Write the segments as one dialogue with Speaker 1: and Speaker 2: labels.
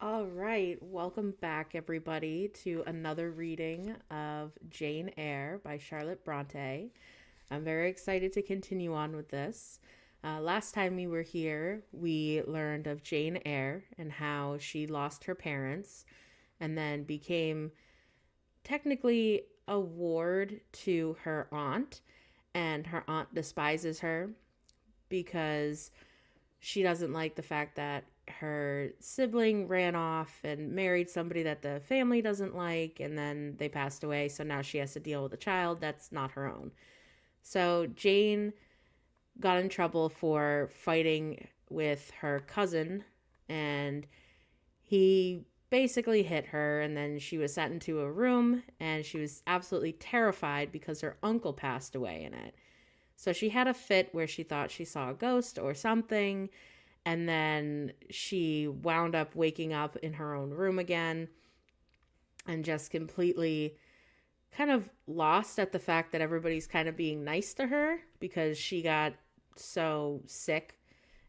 Speaker 1: All right, welcome back, everybody, to another reading of Jane Eyre by Charlotte Bronte. I'm very excited to continue on with this. Last time we were here, we learned of Jane Eyre and how she lost her parents and then became technically a ward to her aunt, and her aunt despises her because she doesn't like the fact that her sibling ran off and married somebody that the family doesn't like, and then they passed away. So now she has to deal with a child that's not her own. So Jane got in trouble for fighting with her cousin, and he basically hit her. And then she was sent into a room, and she was absolutely terrified because her uncle passed away in it. So she had a fit where she thought she saw a ghost or something, and then she wound up waking up in her own room again and just completely kind of lost at the fact that everybody's kind of being nice to her because she got so sick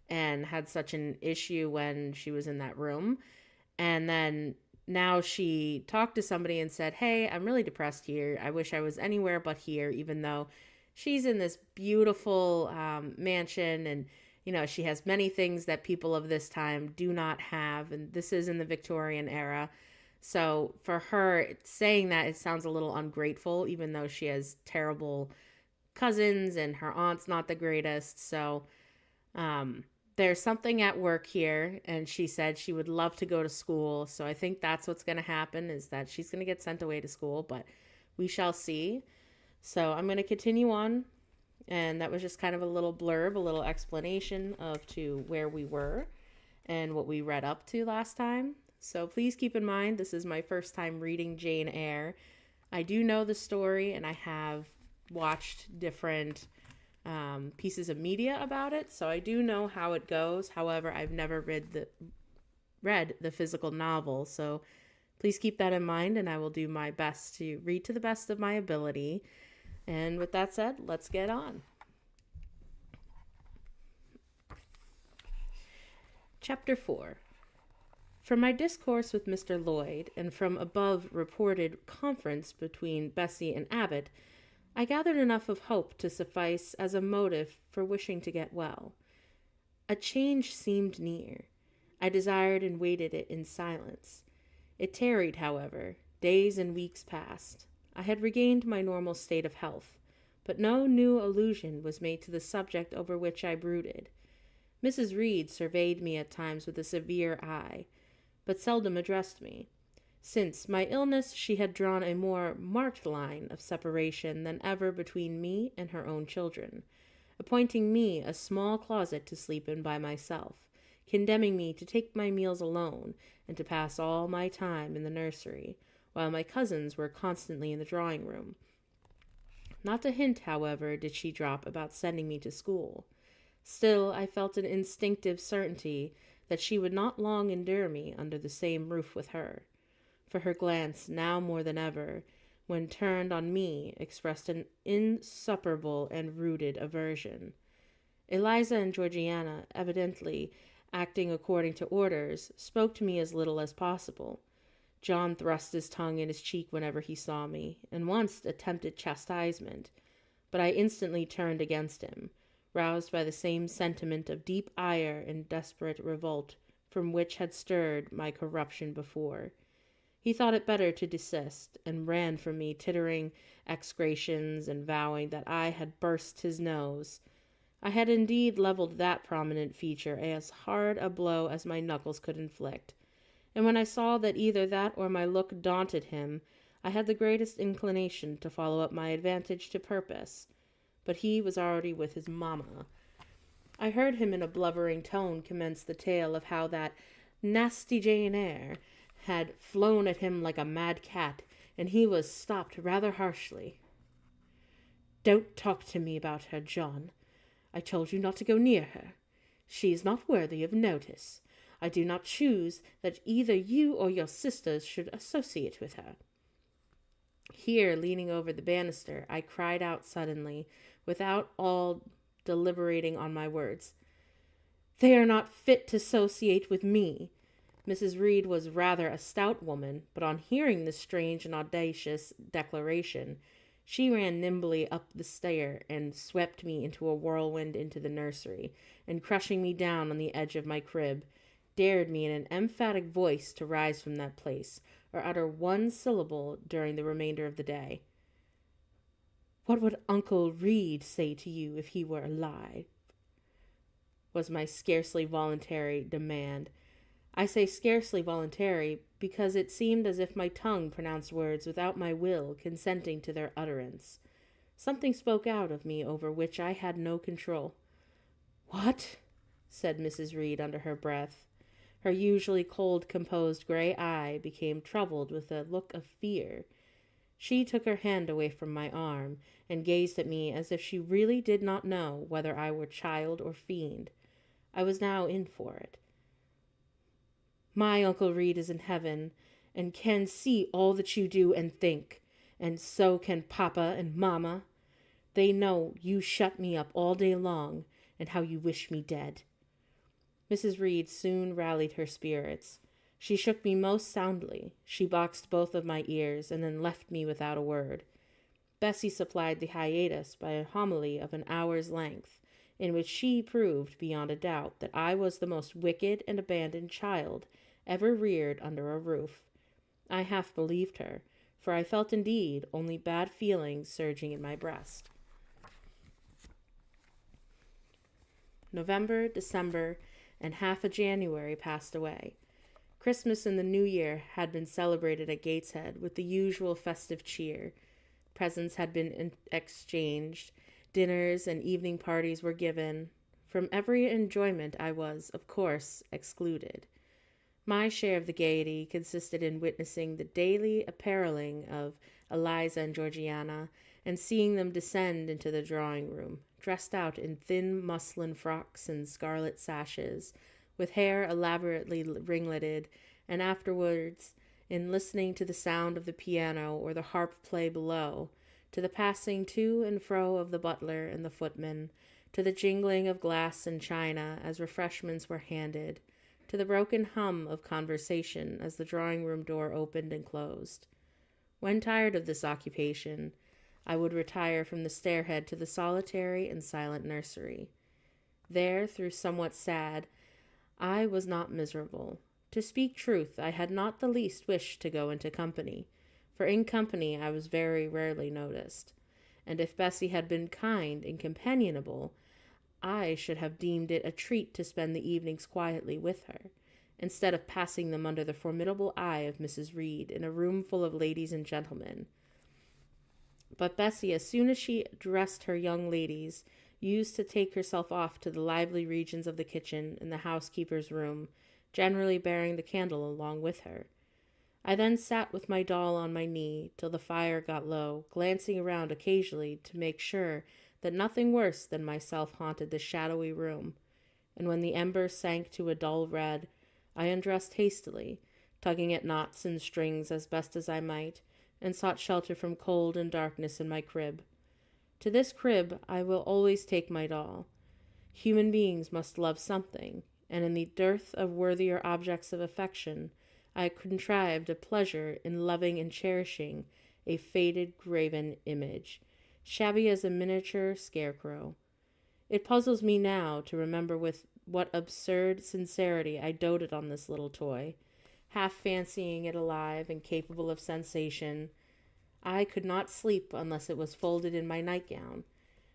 Speaker 1: and had such an issue when she was in that room. And then now she talked to somebody and said, "Hey, I'm really depressed here. I wish I was anywhere but here," even though she's in this beautiful mansion, and she has many things that people of this time do not have, and this is in the Victorian era. So for her saying that, it sounds a little ungrateful, even though she has terrible cousins and her aunt's not the greatest. So there's something at work here, and she said she would love to go to school. So I think that's what's going to happen, is that she's going to get sent away to school, but we shall see. So I'm going to continue on, and that was just kind of a little blurb, a little explanation of to where we were and what we read up to last time. So please keep in mind, this is my first time reading Jane Eyre. I do know the story, and I have watched different pieces of media about it, so I do know how it goes. However, I've never read the physical novel, so please keep that in mind, and I will do my best to read to the best of my ability. And with that said, let's get on. Chapter 4. From my discourse with Mr. Lloyd, and from above reported conference between Bessie and Abbot, I gathered enough of hope to suffice as a motive for wishing to get well. A change seemed near. I desired and waited it in silence. It tarried, however. Days and weeks passed. I had regained my normal state of health, but no new allusion was made to the subject over which I brooded. Mrs. Reed surveyed me at times with a severe eye, but seldom addressed me. Since my illness, she had drawn a more marked line of separation than ever between me and her own children, appointing me a small closet to sleep in by myself, condemning me to take my meals alone and to pass all my time in the nursery, while my cousins were constantly in the drawing-room. Not a hint, however, did she drop about sending me to school. Still, I felt an instinctive certainty that she would not long endure me under the same roof with her, for her glance, now more than ever, when turned on me, expressed an insuperable and rooted aversion. Eliza and Georgiana, evidently acting according to orders, spoke to me as little as possible. John thrust his tongue in his cheek whenever he saw me, and once attempted chastisement, but I instantly turned against him, roused by the same sentiment of deep ire and desperate revolt from which had stirred my corruption before. He thought it better to desist, and ran from me, tittering execrations and vowing that I had burst his nose. I had indeed levelled that prominent feature as hard a blow as my knuckles could inflict, and when I saw that either that or my look daunted him, I had the greatest inclination to follow up my advantage to purpose. But he was already with his mamma. I heard him in a blubbering tone commence the tale of how that nasty Jane Eyre had flown at him like a mad cat, and he was stopped rather harshly. "Don't talk to me about her, John. I told you not to go near her. She is not worthy of notice. I do not choose that either you or your sisters should associate with her." Here, leaning over the banister, I cried out suddenly, without all deliberating on my words, "They are not fit to associate with me. Mrs. Reed was rather a stout woman, but on hearing this strange and audacious declaration, she ran nimbly up the stair and swept me into a whirlwind into the nursery, and crushing me down on the edge of my crib, dared me in an emphatic voice to rise from that place, or utter one syllable during the remainder of the day. "What would Uncle Reed say to you if he were alive?" was my scarcely voluntary demand. I say scarcely voluntary because it seemed as if my tongue pronounced words without my will consenting to their utterance. Something spoke out of me over which I had no control. "What?" said Mrs. Reed under her breath. Her usually cold, composed gray eye became troubled with a look of fear. She took her hand away from my arm and gazed at me as if she really did not know whether I were child or fiend. I was now in for it. "My Uncle Reed is in heaven, and can see all that you do and think, and so can Papa and Mamma. They know you shut me up all day long, and how you wish me dead." Mrs. Reed soon rallied her spirits. She shook me most soundly. She boxed both of my ears, and then left me without a word. Bessie supplied the hiatus by a homily of an hour's length, in which she proved beyond a doubt that I was the most wicked and abandoned child ever reared under a roof. I half believed her, for I felt indeed only bad feelings surging in my breast. November, December, and half of January passed away. Christmas and the New Year had been celebrated at Gateshead with the usual festive cheer. Presents had been exchanged, dinners and evening parties were given. From every enjoyment I was, of course, excluded. My share of the gaiety consisted in witnessing the daily appareling of Eliza and Georgiana, and seeing them descend into the drawing-room, dressed out in thin muslin frocks and scarlet sashes, with hair elaborately ringleted, and afterwards, in listening to the sound of the piano or the harp play below, to the passing to and fro of the butler and the footman, to the jingling of glass and china as refreshments were handed, to the broken hum of conversation as the drawing-room door opened and closed. When tired of this occupation, I would retire from the stairhead to the solitary and silent nursery. There, though somewhat sad, I was not miserable. To speak truth, I had not the least wish to go into company, for in company I was very rarely noticed, and if Bessie had been kind and companionable, I should have deemed it a treat to spend the evenings quietly with her, instead of passing them under the formidable eye of Mrs. Reed in a room full of ladies and gentlemen. But Bessie, as soon as she dressed her young ladies, used to take herself off to the lively regions of the kitchen and the housekeeper's room, generally bearing the candle along with her. I then sat with my doll on my knee till the fire got low, glancing around occasionally to make sure that nothing worse than myself haunted the shadowy room, and when the embers sank to a dull red, I undressed hastily, tugging at knots and strings as best as I might, and sought shelter from cold and darkness in my crib. To this crib I will always take my doll. Human beings must love something, and in the dearth of worthier objects of affection, I contrived a pleasure in loving and cherishing a faded graven image, shabby as a miniature scarecrow. It puzzles me now to remember with what absurd sincerity I doted on this little toy, half fancying it alive and capable of sensation. I could not sleep unless it was folded in my nightgown,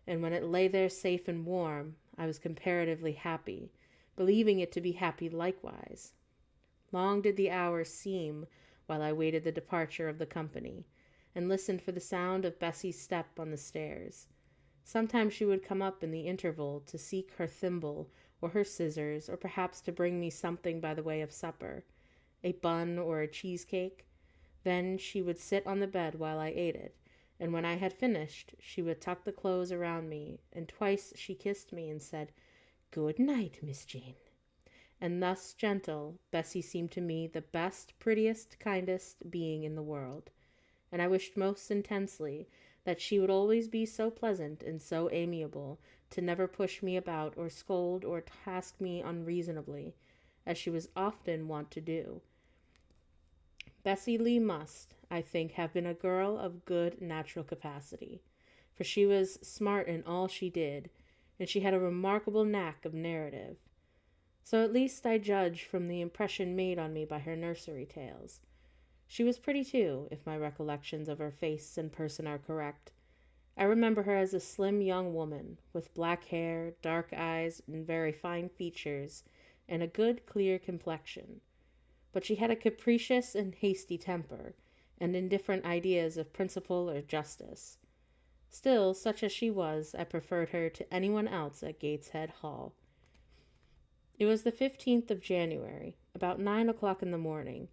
Speaker 1: and when it lay there safe and warm, I was comparatively happy, believing it to be happy likewise. Long did the hours seem while I waited the departure of the company, and listened for the sound of Bessie's step on the stairs. Sometimes she would come up in the interval to seek her thimble or her scissors, or perhaps to bring me something by the way of supper, a bun or a cheesecake. Then she would sit on the bed while I ate it, and when I had finished, she would tuck the clothes around me, and twice she kissed me and said, "Good night, Miss Jane." And thus gentle, Bessie seemed to me the best, prettiest, kindest being in the world, and I wished most intensely that she would always be so pleasant and so amiable, to never push me about or scold or task me unreasonably, as she was often wont to do. Bessie Lee must, I think, have been a girl of good natural capacity, for she was smart in all she did, and she had a remarkable knack of narrative. So at least I judge from the impression made on me by her nursery tales. She was pretty too, if my recollections of her face and person are correct. I remember her as a slim young woman, with black hair, dark eyes, and very fine features, and a good, clear complexion. But she had a capricious and hasty temper, and indifferent ideas of principle or justice. Still, such as she was, I preferred her to anyone else at Gateshead Hall. It was the 15th of January, about 9 o'clock in the morning.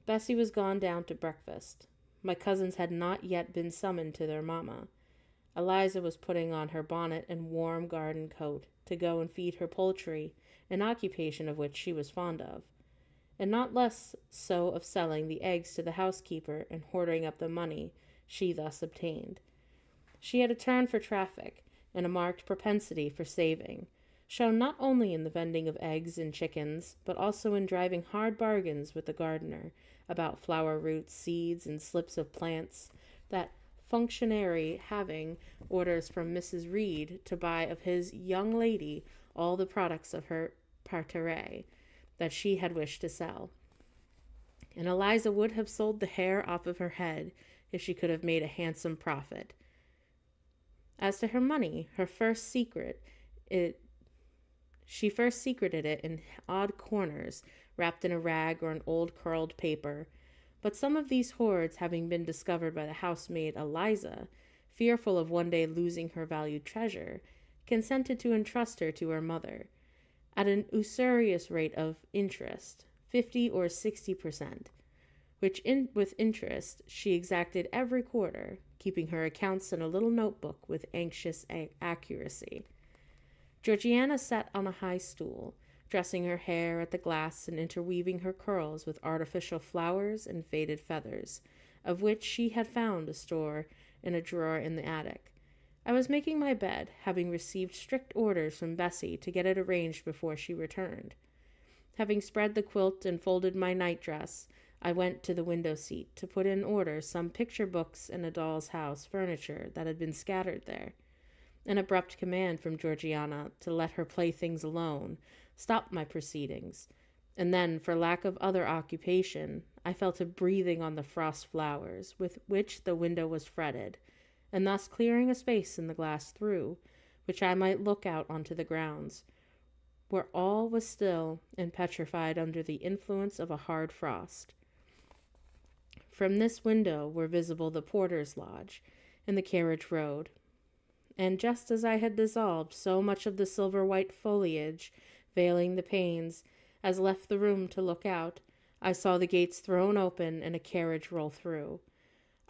Speaker 1: Bessie was gone down to breakfast. My cousins had not yet been summoned to their mamma. Eliza was putting on her bonnet and warm garden coat to go and feed her poultry, an occupation of which she was fond of, and not less so of selling the eggs to the housekeeper and hoarding up the money she thus obtained. She had a turn for traffic and a marked propensity for saving, shown not only in the vending of eggs and chickens, but also in driving hard bargains with the gardener about flower roots, seeds, and slips of plants, that functionary having orders from Mrs. Reed to buy of his young lady all the products of her parterre that she had wished to sell. And Eliza would have sold the hair off of her head if she could have made a handsome profit. As to her money, she first secreted it in odd corners, wrapped in a rag or an old curled paper. But some of these hoards having been discovered by the housemaid Eliza, fearful of one day losing her valued treasure, consented to entrust her to her mother, at an usurious rate of interest, 50 or 60%, which with interest she exacted every quarter, keeping her accounts in a little notebook with anxious accuracy. Georgiana sat on a high stool, dressing her hair at the glass and interweaving her curls with artificial flowers and faded feathers, of which she had found a store in a drawer in the attic. I was making my bed, having received strict orders from Bessie to get it arranged before she returned. Having spread the quilt and folded my nightdress, I went to the window seat to put in order some picture books and a doll's house furniture that had been scattered there. An abrupt command from Georgiana to let her playthings alone stopped my proceedings, and then, for lack of other occupation, I fell to breathing on the frost flowers with which the window was fretted, and thus clearing a space in the glass through which I might look out onto the grounds, where all was still and petrified under the influence of a hard frost. From this window were visible the porter's lodge and the carriage road, and just as I had dissolved so much of the silver-white foliage veiling the panes as left the room to look out, I saw the gates thrown open and a carriage roll through.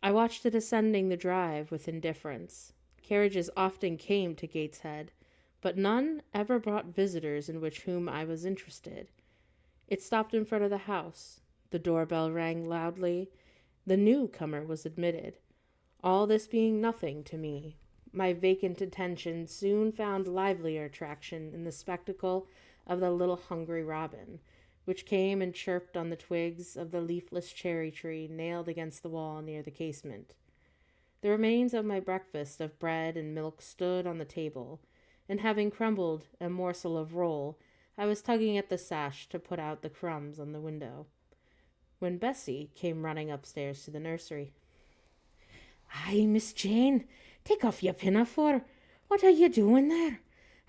Speaker 1: I watched it ascending the drive with indifference. Carriages often came to Gateshead, but none ever brought visitors in whom I was interested. It stopped in front of the house. The doorbell rang loudly. The newcomer was admitted. All this being nothing to me, my vacant attention soon found livelier attraction in the spectacle of the little hungry robin, which came and chirped on the twigs of the leafless cherry tree nailed against the wall near the casement. The remains of my breakfast of bread and milk stood on the table, and having crumbled a morsel of roll, I was tugging at the sash to put out the crumbs on the window, when Bessie came running upstairs to the nursery. "Aye, Miss Jane, take off your pinafore. What are you doing there?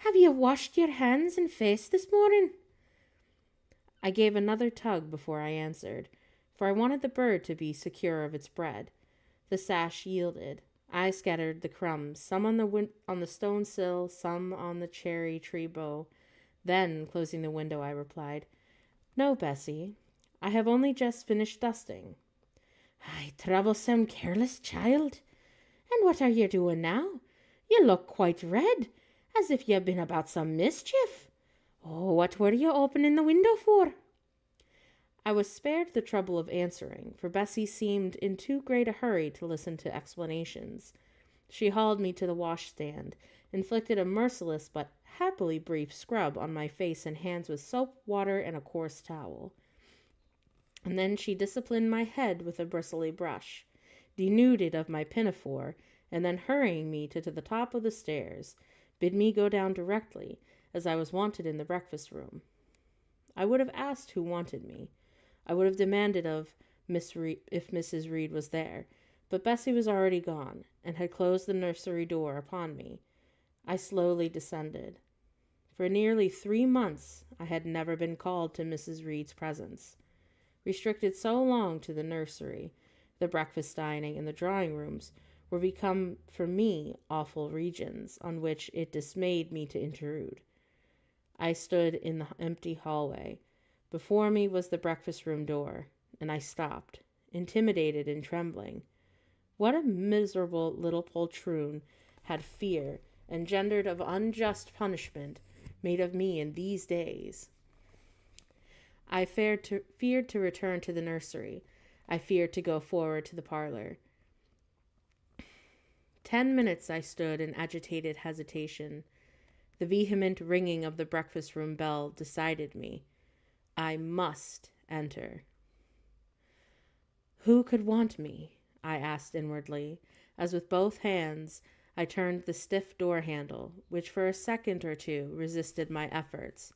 Speaker 1: Have you washed your hands and face this morning?" I gave another tug before I answered, for I wanted the bird to be secure of its bread. The sash yielded. I scattered the crumbs, some on the stone sill, some on the cherry tree bough. Then, closing the window, I replied, "No, Bessie, I have only just finished dusting." "Aye, troublesome, careless child. And what are you doing now? You look quite red, as if you had been about some mischief. Oh, what were you opening the window for?" I was spared the trouble of answering, for Bessie seemed in too great a hurry to listen to explanations. She hauled me to the washstand, inflicted a merciless but happily brief scrub on my face and hands with soap, water, and a coarse towel. And then she disciplined my head with a bristly brush, denuded of my pinafore, and then hurrying me to the top of the stairs, bid me go down directly, as I was wanted in the breakfast room. I would have asked who wanted me. I would have demanded of if Mrs. Reed was there, but Bessie was already gone, and had closed the nursery door upon me. I slowly descended. For nearly 3 months I had never been called to Mrs. Reed's presence. Restricted so long to the nursery, the breakfast dining, and the drawing rooms were become for me awful regions on which it dismayed me to intrude. I stood in the empty hallway. Before me was the breakfast room door, and I stopped, intimidated and trembling. What a miserable little poltroon had fear, engendered of unjust punishment, made of me in these days! I feared to return to the nursery. I feared to go forward to the parlor. 10 minutes I stood in agitated hesitation. The vehement ringing of the breakfast room bell decided me. I must enter. Who could want me? I asked inwardly, as with both hands I turned the stiff door handle, which for a second or two resisted my efforts.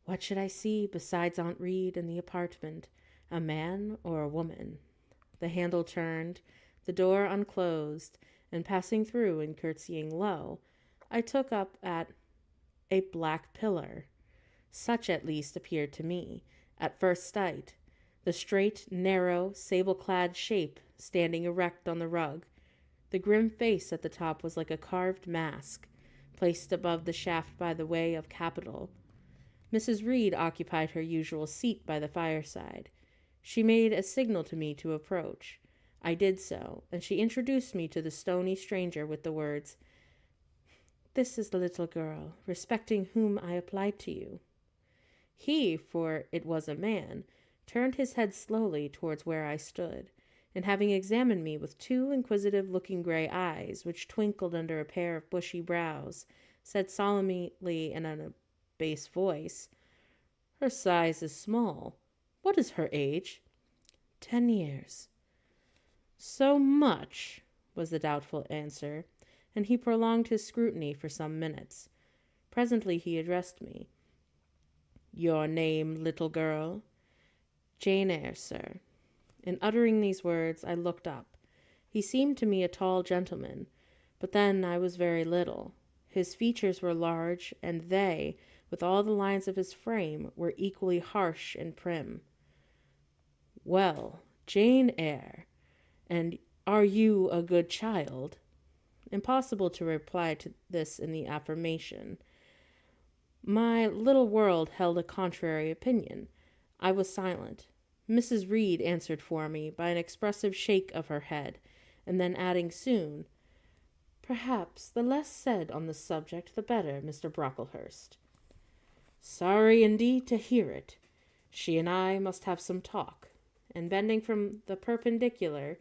Speaker 1: What should I see besides Aunt Reed in the apartment, a man or a woman? The handle turned, the door unclosed, and passing through and curtsying low, I took up at a black pillar. Such at least appeared to me, at first sight, the straight, narrow, sable-clad shape standing erect on the rug. The grim face at the top was like a carved mask, placed above the shaft by the way of capital. Mrs. Reed occupied her usual seat by the fireside. She made a signal to me to approach. I did so, and she introduced me to the stony stranger with the words, "This is the little girl, respecting whom I applied to you." He, for it was a man, turned his head slowly towards where I stood, and having examined me with 2 inquisitive-looking gray eyes, which twinkled under a pair of bushy brows, said solemnly in a bass voice, "Her size is small. What is her age?" 10 years. "So much," was the doubtful answer, and he prolonged his scrutiny for some minutes. Presently he addressed me. "Your name, little girl?" "Jane Eyre, sir." In uttering these words, I looked up. He seemed to me a tall gentleman, but then I was very little. His features were large, and they, with all the lines of his frame, were equally harsh and prim. "Well, Jane Eyre, and are you a good child?" Impossible to reply to this in the affirmation. My little world held a contrary opinion. I was silent. Mrs. Reed answered for me by an expressive shake of her head, and then adding soon, "Perhaps the less said on the subject the better, Mr. Brocklehurst." "Sorry indeed to hear it. She and I must have some talk." And bending from the perpendicular,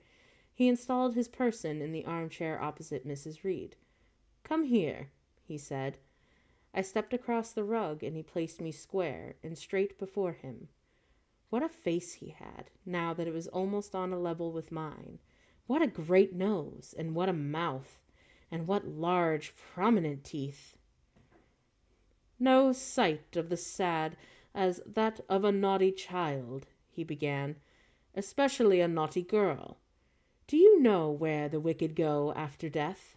Speaker 1: he installed his person in the armchair opposite Mrs. Reed. "Come here," he said. I stepped across the rug, and he placed me square and straight before him. What a face he had, now that it was almost on a level with mine. What a great nose, and what a mouth, and what large, prominent teeth. "No sight of the sad as that of a naughty child," he began, "especially a naughty girl. Do you know where the wicked go after death?"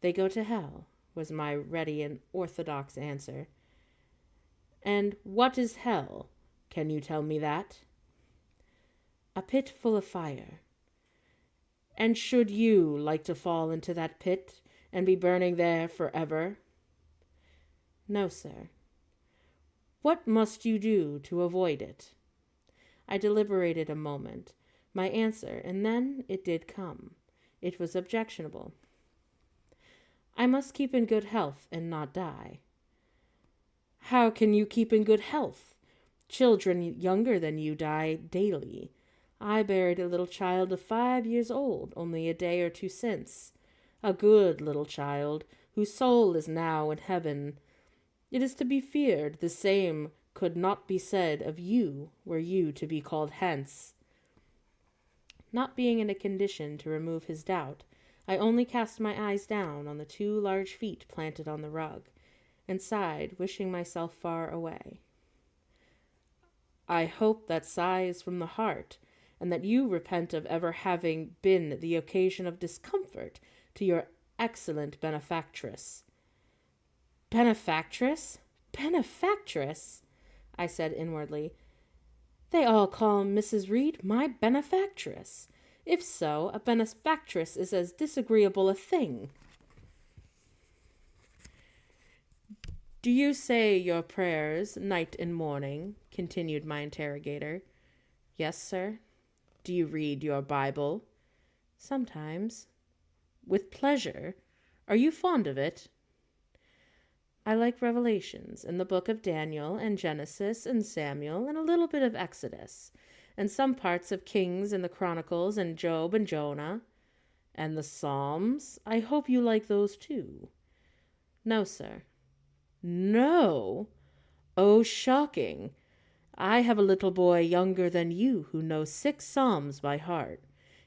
Speaker 1: "They go to hell," was my ready and orthodox answer. "And what is hell? Can you tell me that?" "A pit full of fire." "And should you like to fall into that pit and be burning there forever?" "No, sir." "What must you do to avoid it?" I deliberated a moment. My answer, and then it did come. It was objectionable. "I must keep in good health and not die." "How can you keep in good health? Children younger than you die daily. I buried a little child of 5 years old only a day or two since. a good little child, whose soul is now in heaven. It is to be feared the same could not be said of you, were you to be called hence. Not being in a condition to remove his doubt, I only cast my eyes down on the 2 large feet planted on the rug, and sighed, wishing myself far away. I hope that sigh is from the heart, and that you repent of ever having been the occasion of discomfort to your excellent benefactress. Benefactress? Benefactress? I said inwardly. They all call Mrs. Reed my benefactress. If so, a benefactress is as disagreeable a thing. Do you say your prayers night and morning? Continued my interrogator. Yes, sir. Do you read your Bible? Sometimes. With pleasure. Are you fond of it? I like Revelations and the book of Daniel and Genesis and Samuel and a little bit of Exodus and some parts of Kings and the Chronicles and Job and Jonah. And the Psalms? I hope you like those too. No, sir. No? Oh, shocking. I have a little boy younger than you who knows 6 Psalms by heart,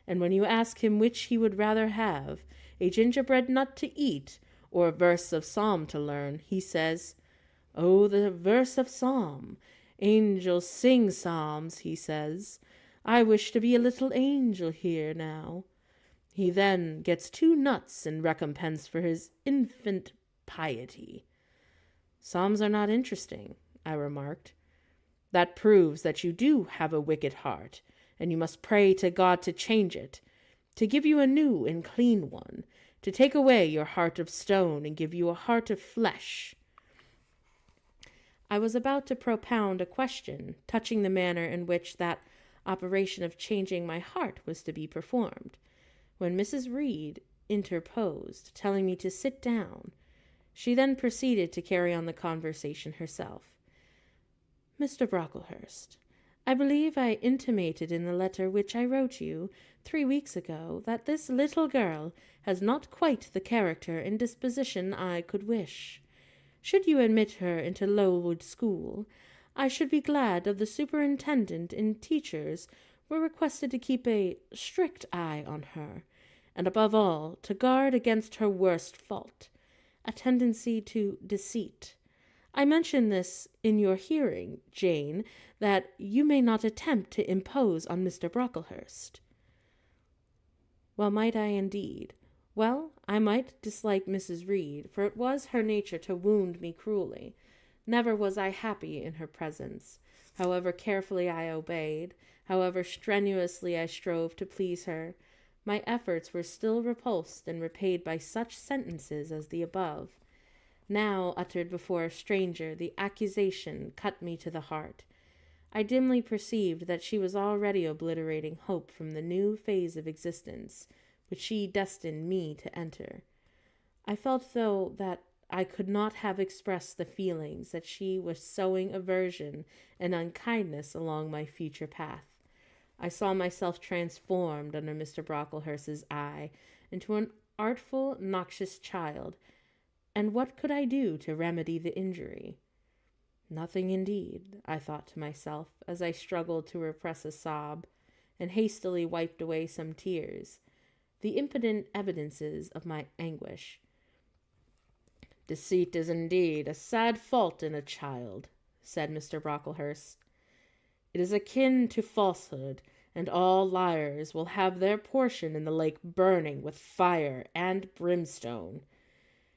Speaker 1: and when you ask him which he would rather have, a gingerbread nut to eat or a verse of Psalm to learn, he says, "Oh, the verse of Psalm. Angels sing psalms," he says. "I wish to be a little angel here now." He then gets 2 nuts in recompense for his infant piety. Psalms are not interesting, I remarked. That proves that you do have a wicked heart, and you must pray to God to change it, to give you a new and clean one, to take away your heart of stone and give you a heart of flesh. I was about to propound a question touching the manner in which that operation of changing my heart was to be performed, when Mrs. Reed interposed, telling me to sit down. She then proceeded to carry on the conversation herself. Mr. Brocklehurst, I believe I intimated in the letter which I wrote you 3 weeks ago that this little girl has not quite the character and disposition I could wish. Should you admit her into Lowood School, I should be glad if the superintendent and teachers were requested to keep a strict eye on her, and above all to guard against her worst fault, a tendency to deceit. I mention this in your hearing, Jane, that you may not attempt to impose on Mr. Brocklehurst. Well might I indeed. Well, I might dislike Mrs. Reed, for it was her nature to wound me cruelly. Never was I happy in her presence. However carefully I obeyed, however strenuously I strove to please her, my efforts were still repulsed and repaid by such sentences as the above. Now, uttered before a stranger, the accusation cut me to the heart. I dimly perceived that she was already obliterating hope from the new phase of existence which she destined me to enter. I felt, though, that I could not have expressed the feelings that she was sowing aversion and unkindness along my future path. I saw myself transformed under Mr. Brocklehurst's eye into an artful, noxious child, and what could I do to remedy the injury? Nothing indeed, I thought to myself, as I struggled to repress a sob, and hastily wiped away some tears, the impotent evidences of my anguish. Deceit is indeed a sad fault in a child, said Mr. Brocklehurst. It is akin to falsehood, and all liars will have their portion in the lake burning with fire and brimstone.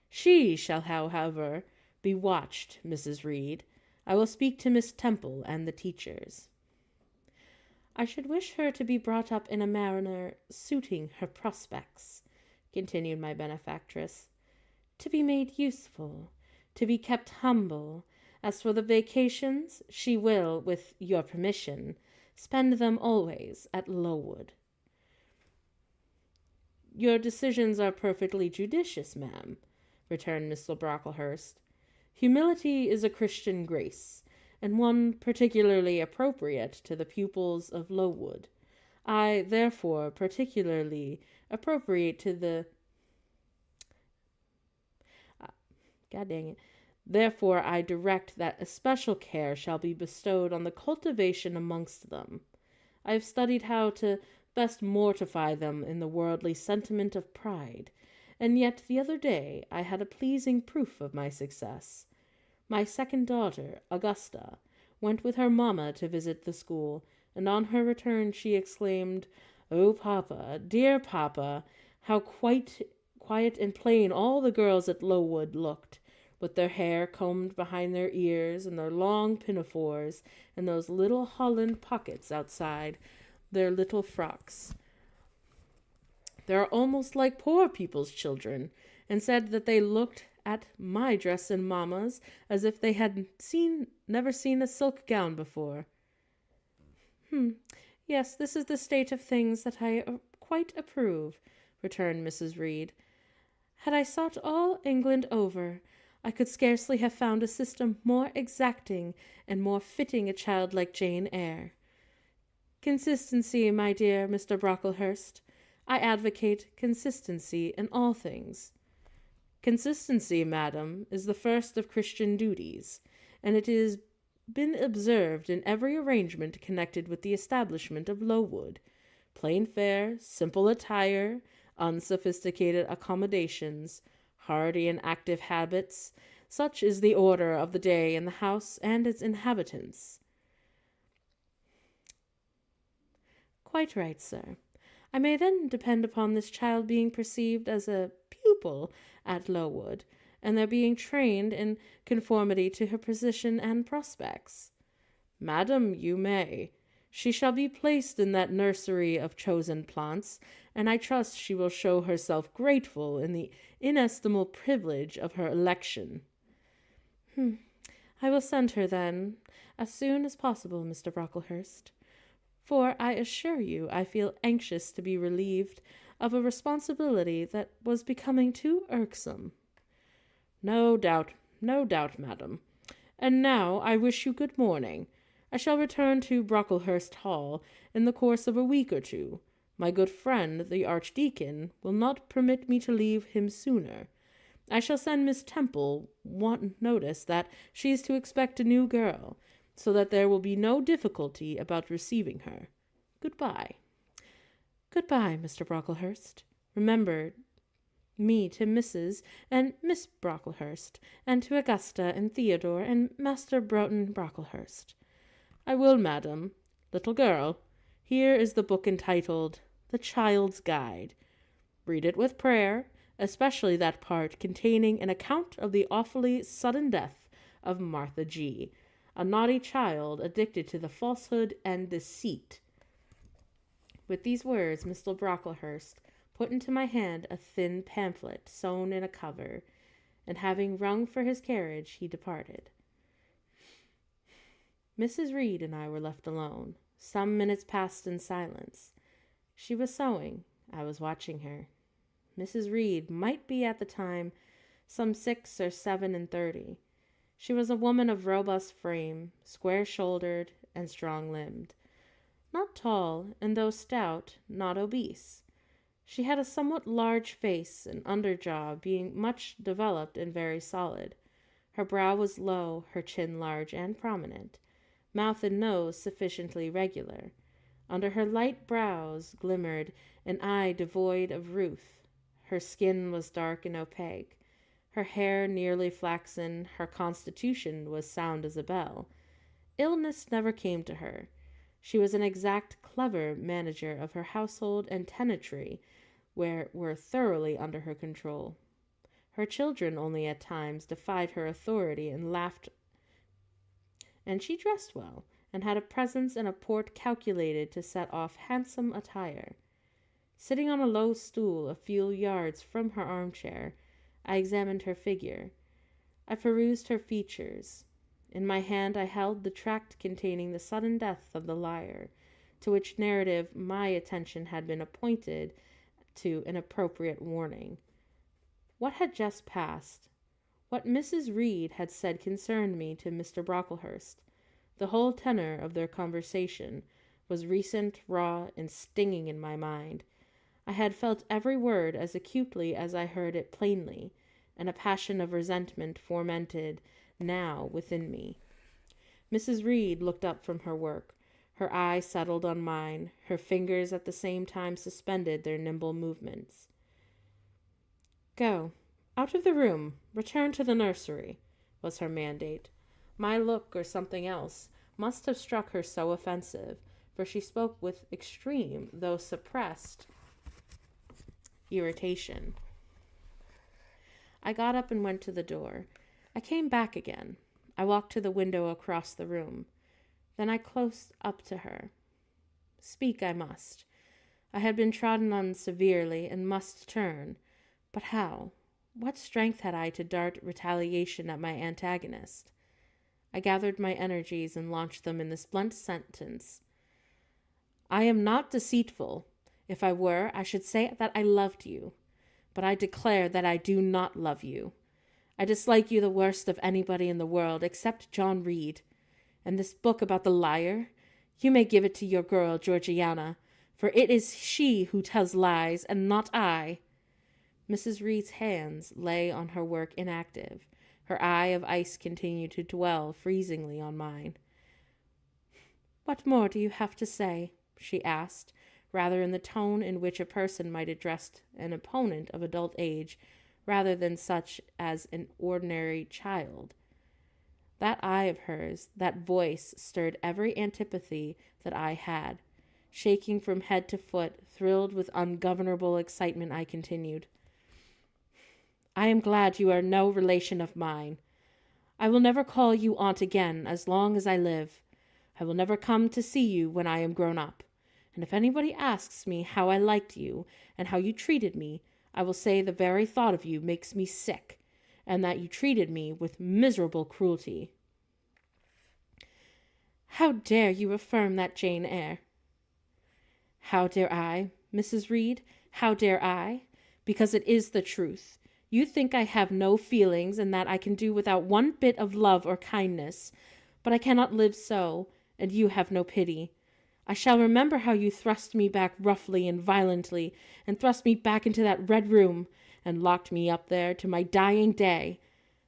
Speaker 1: She shall, however, be watched, Mrs. Reed. I will speak to Miss Temple and the teachers. I should wish her to be brought up in a manner suiting her prospects, continued my benefactress, to be made useful, to be kept humble. As for the vacations, she will, with your permission, spend them always at Lowood. Your decisions are perfectly judicious, ma'am, returned Mr. Brocklehurst. Humility is a Christian grace, and one particularly appropriate to the pupils of Lowood. I, therefore, particularly appropriate to the God dang it. Therefore I direct that especial care shall be bestowed on the cultivation amongst them. I have studied how to best mortify them in the worldly sentiment of pride, and yet the other day I had a pleasing proof of my success. My second daughter, Augusta, went with her mamma to visit the school, and on her return she exclaimed, "Oh, papa, dear papa, how quiet and plain all the girls at Lowood looked, with their hair combed behind their ears, and their long pinafores, and those little holland pockets outside their little frocks. They're almost like poor people's children," and said that they looked at my dress and mamma's as if they had never seen a silk gown before. Yes, this is the state of things that I quite approve, returned Mrs. Reed. Had I sought all England over, I could scarcely have found a system more exacting and more fitting a child like Jane Eyre. Consistency, my dear Mr. Brocklehurst. I advocate consistency in all things. Consistency, madam, is the first of Christian duties, and it is been observed in every arrangement connected with the establishment of Lowood. Plain fare, simple attire, unsophisticated accommodations, hardy and active habits, such is the order of the day in the house and its inhabitants. Quite right, sir. I may then depend upon this child being perceived as a pupil at Lowood, and their being trained in conformity to her position and prospects. Madam, you may. She shall be placed in that nursery of chosen plants, and I trust she will show herself grateful in the inestimable privilege of her election. I will send her, then, as soon as possible, Mr. Brocklehurst, for I assure you I feel anxious to be relieved of a responsibility that was becoming too irksome. No doubt, madam. And now I wish you good morning. I shall return to Brocklehurst Hall in the course of a week or two. My good friend, the Archdeacon, will not permit me to leave him sooner. I shall send Miss Temple notice that she is to expect a new girl, so that there will be no difficulty about receiving her. Goodbye. Goodbye, Mr. Brocklehurst. Remember me to Mrs. and Miss Brocklehurst, and to Augusta and Theodore and Master Broughton Brocklehurst. I will, madam. Little girl, here is the book entitled The Child's Guide. Read it with prayer, especially that part containing an account of the awfully sudden death of Martha G., a naughty child addicted to the falsehood and deceit. With these words, Mr. Brocklehurst put into my hand a thin pamphlet sewn in a cover, and having rung for his carriage, he departed. Mrs. Reed and I were left alone. Some minutes passed in silence. She was sewing. I was watching her. Mrs. Reed might be at the time some 6 or 37. She was a woman of robust frame, square-shouldered and strong-limbed. Not tall, and though stout, not obese. She had a somewhat large face, and underjaw being much developed and very solid. Her brow was low, her chin large and prominent, mouth and nose sufficiently regular. Under her light brows glimmered an eye devoid of ruth. Her skin was dark and opaque, her hair nearly flaxen, her constitution was sound as a bell. Illness never came to her. She was an exact, clever manager of her household and tenantry, were thoroughly under her control. Her children only at times defied her authority and laughed, and she dressed well, and had a presence and a port calculated to set off handsome attire. Sitting on a low stool a few yards from her armchair, I examined her figure. I perused her features. In my hand I held the tract containing the sudden death of the liar, to which narrative my attention had been appointed to an appropriate warning. What had just passed? What Mrs. Reed had said concerned me to Mr. Brocklehurst. The whole tenor of their conversation was recent, raw, and stinging in my mind. I had felt every word as acutely as I heard it plainly, and a passion of resentment fermented now within me. Mrs. Reed looked up from her work. Her eye settled on mine, her fingers at the same time suspended their nimble movements. "Go. Out of the room. Return to the nursery," was her mandate. My look, or something else, must have struck her so offensive, for she spoke with extreme, though suppressed, irritation. I got up and went to the door. I came back again. I walked to the window across the room. Then I close up to her. Speak I must. I had been trodden on severely and must turn. But how? What strength had I to dart retaliation at my antagonist? I gathered my energies and launched them in this blunt sentence. I am not deceitful. If I were, I should say that I loved you. But I declare that I do not love you. I dislike you the worst of anybody in the world, except John Reed. And this book about the liar, you may give it to your girl, Georgiana, for it is she who tells lies, and not I. Mrs. Reed's hands lay on her work inactive. Her eye of ice continued to dwell freezingly on mine. "What more do you have to say?" she asked, rather in the tone in which a person might address an opponent of adult age, rather than such as an ordinary child. That eye of hers, that voice, stirred every antipathy that I had. Shaking from head to foot, thrilled with ungovernable excitement, I continued. "I am glad you are no relation of mine. I will never call you aunt again as long as I live. I will never come to see you when I am grown up. And if anybody asks me how I liked you and how you treated me, I will say the very thought of you makes me sick, and that you treated me with miserable cruelty." "How dare you affirm that, Jane Eyre?" "How dare I, Mrs. Reed? How dare I? Because it is the truth. You think I have no feelings and that I can do without one bit of love or kindness. But I cannot live so, and you have no pity. I shall remember how you thrust me back roughly and violently, and thrust me back into that red room, and locked me up there to my dying day.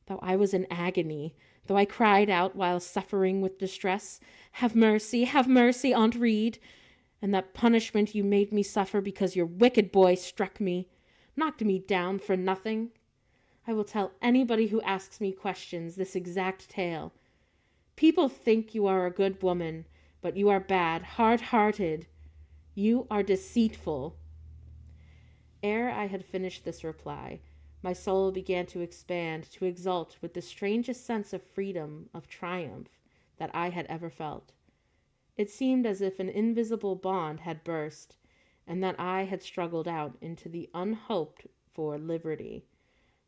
Speaker 1: Though I was in agony, though I cried out while suffering with distress, have mercy, Aunt Reed. And that punishment you made me suffer because your wicked boy struck me, knocked me down for nothing. I will tell anybody who asks me questions this exact tale. People think you are a good woman, but you are bad, hard-hearted. You are deceitful." Ere I had finished this reply, my soul began to expand, to exult with the strangest sense of freedom, of triumph, that I had ever felt. It seemed as if an invisible bond had burst, and that I had struggled out into the unhoped-for liberty.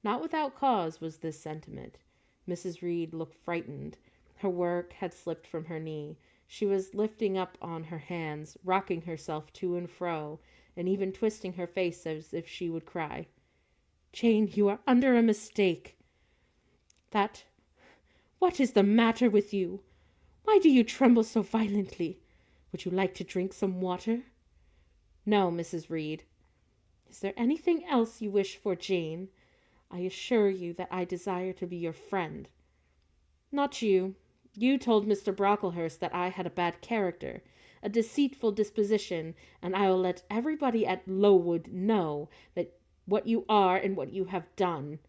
Speaker 1: Not without cause was this sentiment. Mrs. Reed looked frightened. Her work had slipped from her knee. She was lifting up on her hands, rocking herself to and fro, and even twisting her face as if she would cry. "Jane, you are under a mistake." What is the matter with you? Why do you tremble so violently? Would you like to drink some water?" "No, Mrs. Reed." "Is there anything else you wish for, Jane? I assure you that I desire to be your friend." "Not you. You told Mr. Brocklehurst that I had a bad character, a deceitful disposition, and I will let everybody at Lowood know that what you are and what you have done."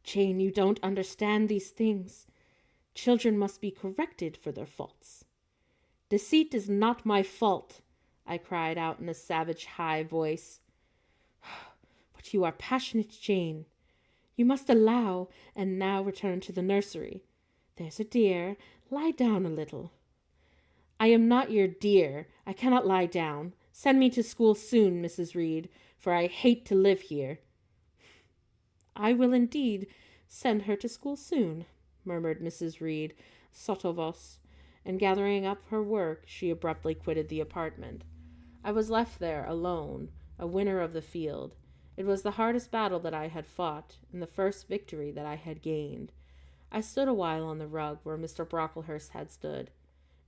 Speaker 1: "Jane, you don't understand these things. Children must be corrected for their faults." "Deceit is not my fault," I cried out in a savage high voice. "But you are passionate, Jane. You must allow, and now return to the nursery. There's a dear, lie down a little." "I am not your dear. I cannot lie down. Send me to school soon, Mrs. Reed, for I hate to live here." "I will indeed send her to school soon," murmured Mrs. Reed, sotto voce, and gathering up her work, she abruptly quitted the apartment. I was left there alone, a winner of the field. It was the hardest battle that I had fought, and the first victory that I had gained. I stood a while on the rug where Mr. Brocklehurst had stood,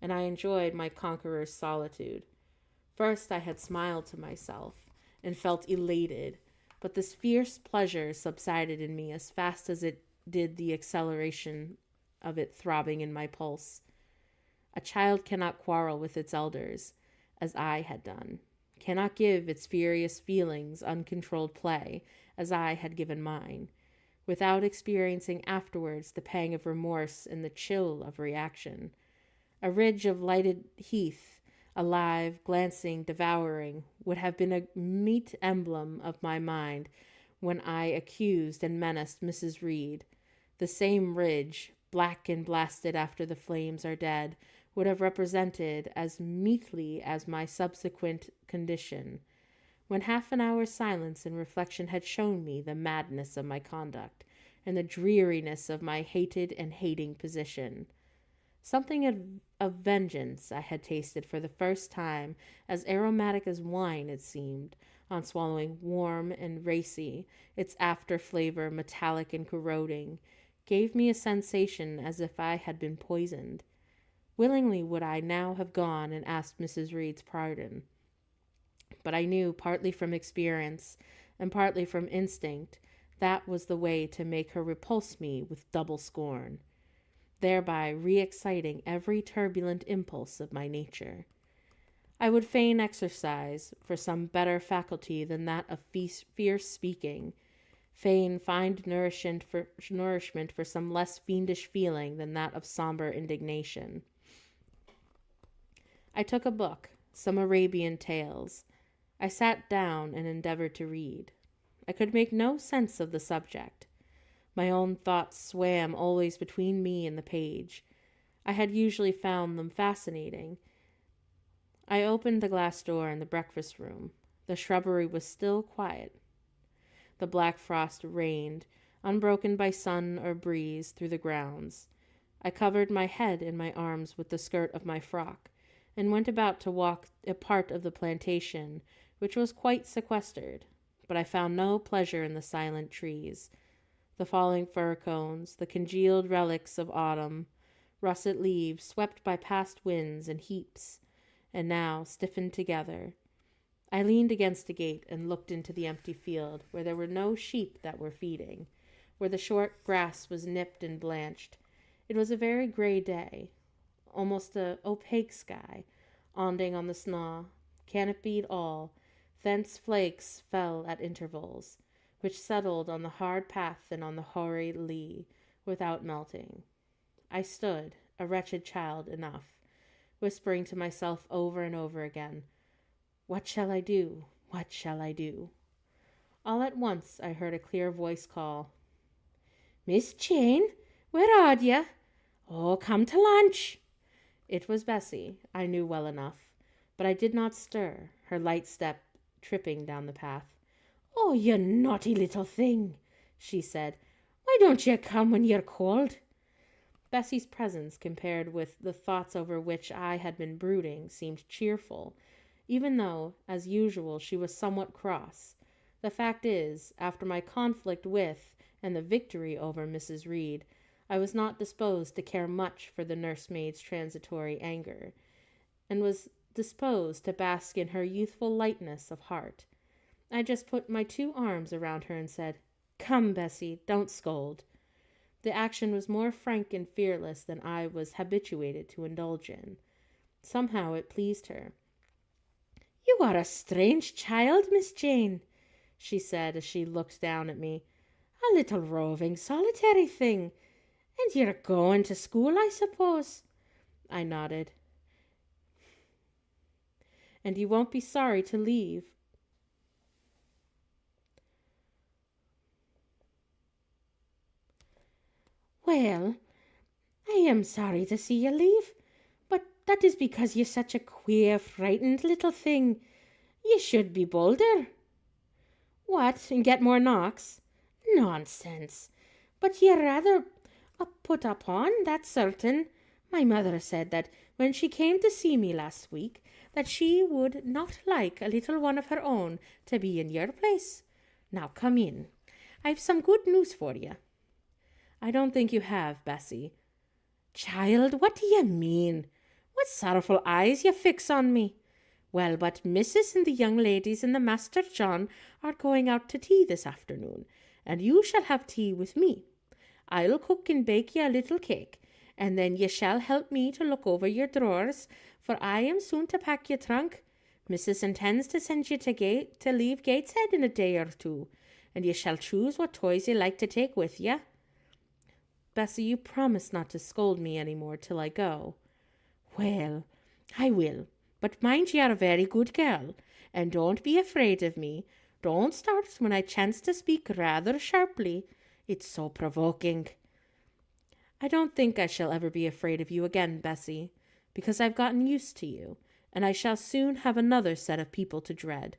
Speaker 1: and I enjoyed my conqueror's solitude. First I had smiled to myself, and felt elated. but this fierce pleasure subsided in me as fast as it did the acceleration of it throbbing in my pulse. A child cannot quarrel with its elders, as I had done, cannot give its furious feelings uncontrolled play, as I had given mine, without experiencing afterwards the pang of remorse and the chill of reaction. A ridge of lighted heath, alive, glancing, devouring, would have been a meet emblem of my mind when I accused and menaced Mrs. Reed. The same ridge, black and blasted after the flames are dead, would have represented as meetly as my subsequent condition, when half an hour's silence and reflection had shown me the madness of my conduct and the dreariness of my hated and hating position. Something of vengeance I had tasted for the first time, as aromatic as wine it seemed, on swallowing, warm and racy, its after flavor metallic and corroding, gave me a sensation as if I had been poisoned. Willingly would I now have gone and asked Mrs. Reed's pardon, but I knew, partly from experience and partly from instinct, that was the way to make her repulse me with double scorn, thereby re-exciting every turbulent impulse of my nature. I would fain exercise for some better faculty than that of fierce speaking, fain find nourishment for some less fiendish feeling than that of somber indignation. I took a book, some Arabian tales. I sat down and endeavored to read. I could make no sense of the subject. My own thoughts swam always between me and the page. I had usually found them fascinating. I opened the glass door in the breakfast room. The shrubbery was still quiet. The black frost reigned, unbroken by sun or breeze, through the grounds. I covered my head and my arms with the skirt of my frock, and went about to walk a part of the plantation, which was quite sequestered, but I found no pleasure in the silent trees, the falling fir cones, the congealed relics of autumn, russet leaves swept by past winds in heaps, and now stiffened together. I leaned against a gate and looked into the empty field, where there were no sheep that were feeding, where the short grass was nipped and blanched. It was a very gray day, almost a opaque sky, onding on the snaw, canopied all. Thence flakes fell at intervals, which settled on the hard path and on the hoary lea, without melting. I stood, a wretched child enough, whispering to myself over and over again, "What shall I do? What shall I do?" All at once I heard a clear voice call, "Miss Jane, where are you? Oh, come to lunch." It was Bessie, I knew well enough, but I did not stir, her light step tripping down the path. "Oh, you naughty little thing," she said. "Why don't you come when you're cold?" Bessie's presence, compared with the thoughts over which I had been brooding, seemed cheerful, even though, as usual, she was somewhat cross. The fact is, after my conflict with and the victory over Mrs. Reed, I was not disposed to care much for the nursemaid's transitory anger, and was disposed to bask in her youthful lightness of heart. I just put my 2 arms around her and said, "Come, Bessie, don't scold." The action was more frank and fearless than I was habituated to indulge in. Somehow it pleased her. "You are a strange child, Miss Jane," she said as she looked down at me. "A little roving, solitary thing. And you're going to school, I suppose?" I nodded. "And you won't be sorry to leave." "Well, I am sorry to see you leave, but that is because you're such a queer, frightened little thing. You should be bolder." "What, and get more knocks?" "Nonsense. But you're rather put upon, that's certain. My mother said that when she came to see me last week, that she would not like a little one of her own to be in your place. Now come in. I've some good news for you." "I don't think you have, Bessie." "Child, what do you mean? What sorrowful eyes you fix on me? Well, but Mrs. and the young ladies and the Master John are going out to tea this afternoon, and you shall have tea with me. I'll cook and bake ye a little cake, and then ye shall help me to look over your drawers, for I am soon to pack your trunk. Mrs. intends to send you to leave Gateshead in a day or two, and ye shall choose what toys ye like to take with ye. Bessie, you promise not to scold me any more till I go. Well, I will, but mind ye are a very good girl, and don't be afraid of me. Don't start when I chance to speak rather sharply. It's so provoking. I don't think I shall ever be afraid of you again, Bessie, because I've gotten used to you, and I shall soon have another set of people to dread.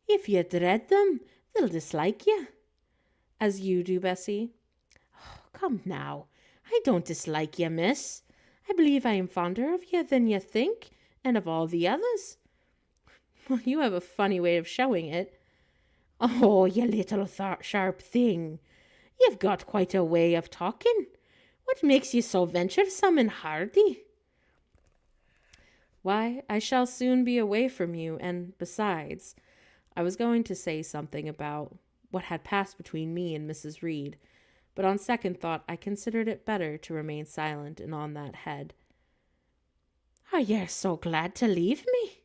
Speaker 1: If you dread them, they'll dislike you. As you do, Bessie. Oh, come now, I don't dislike you, miss. I believe I am fonder of you than you think, and of all the others. Well, you have a funny way of showing it. Oh, you little sharp thing. You've got quite a way of talking. What makes you so venturesome and hardy? Why, I shall soon be away from you, and besides, I was going to say something about what had passed between me and Mrs. Reed, but on second thought I considered it better to remain silent and on that head. Are you so glad to leave me?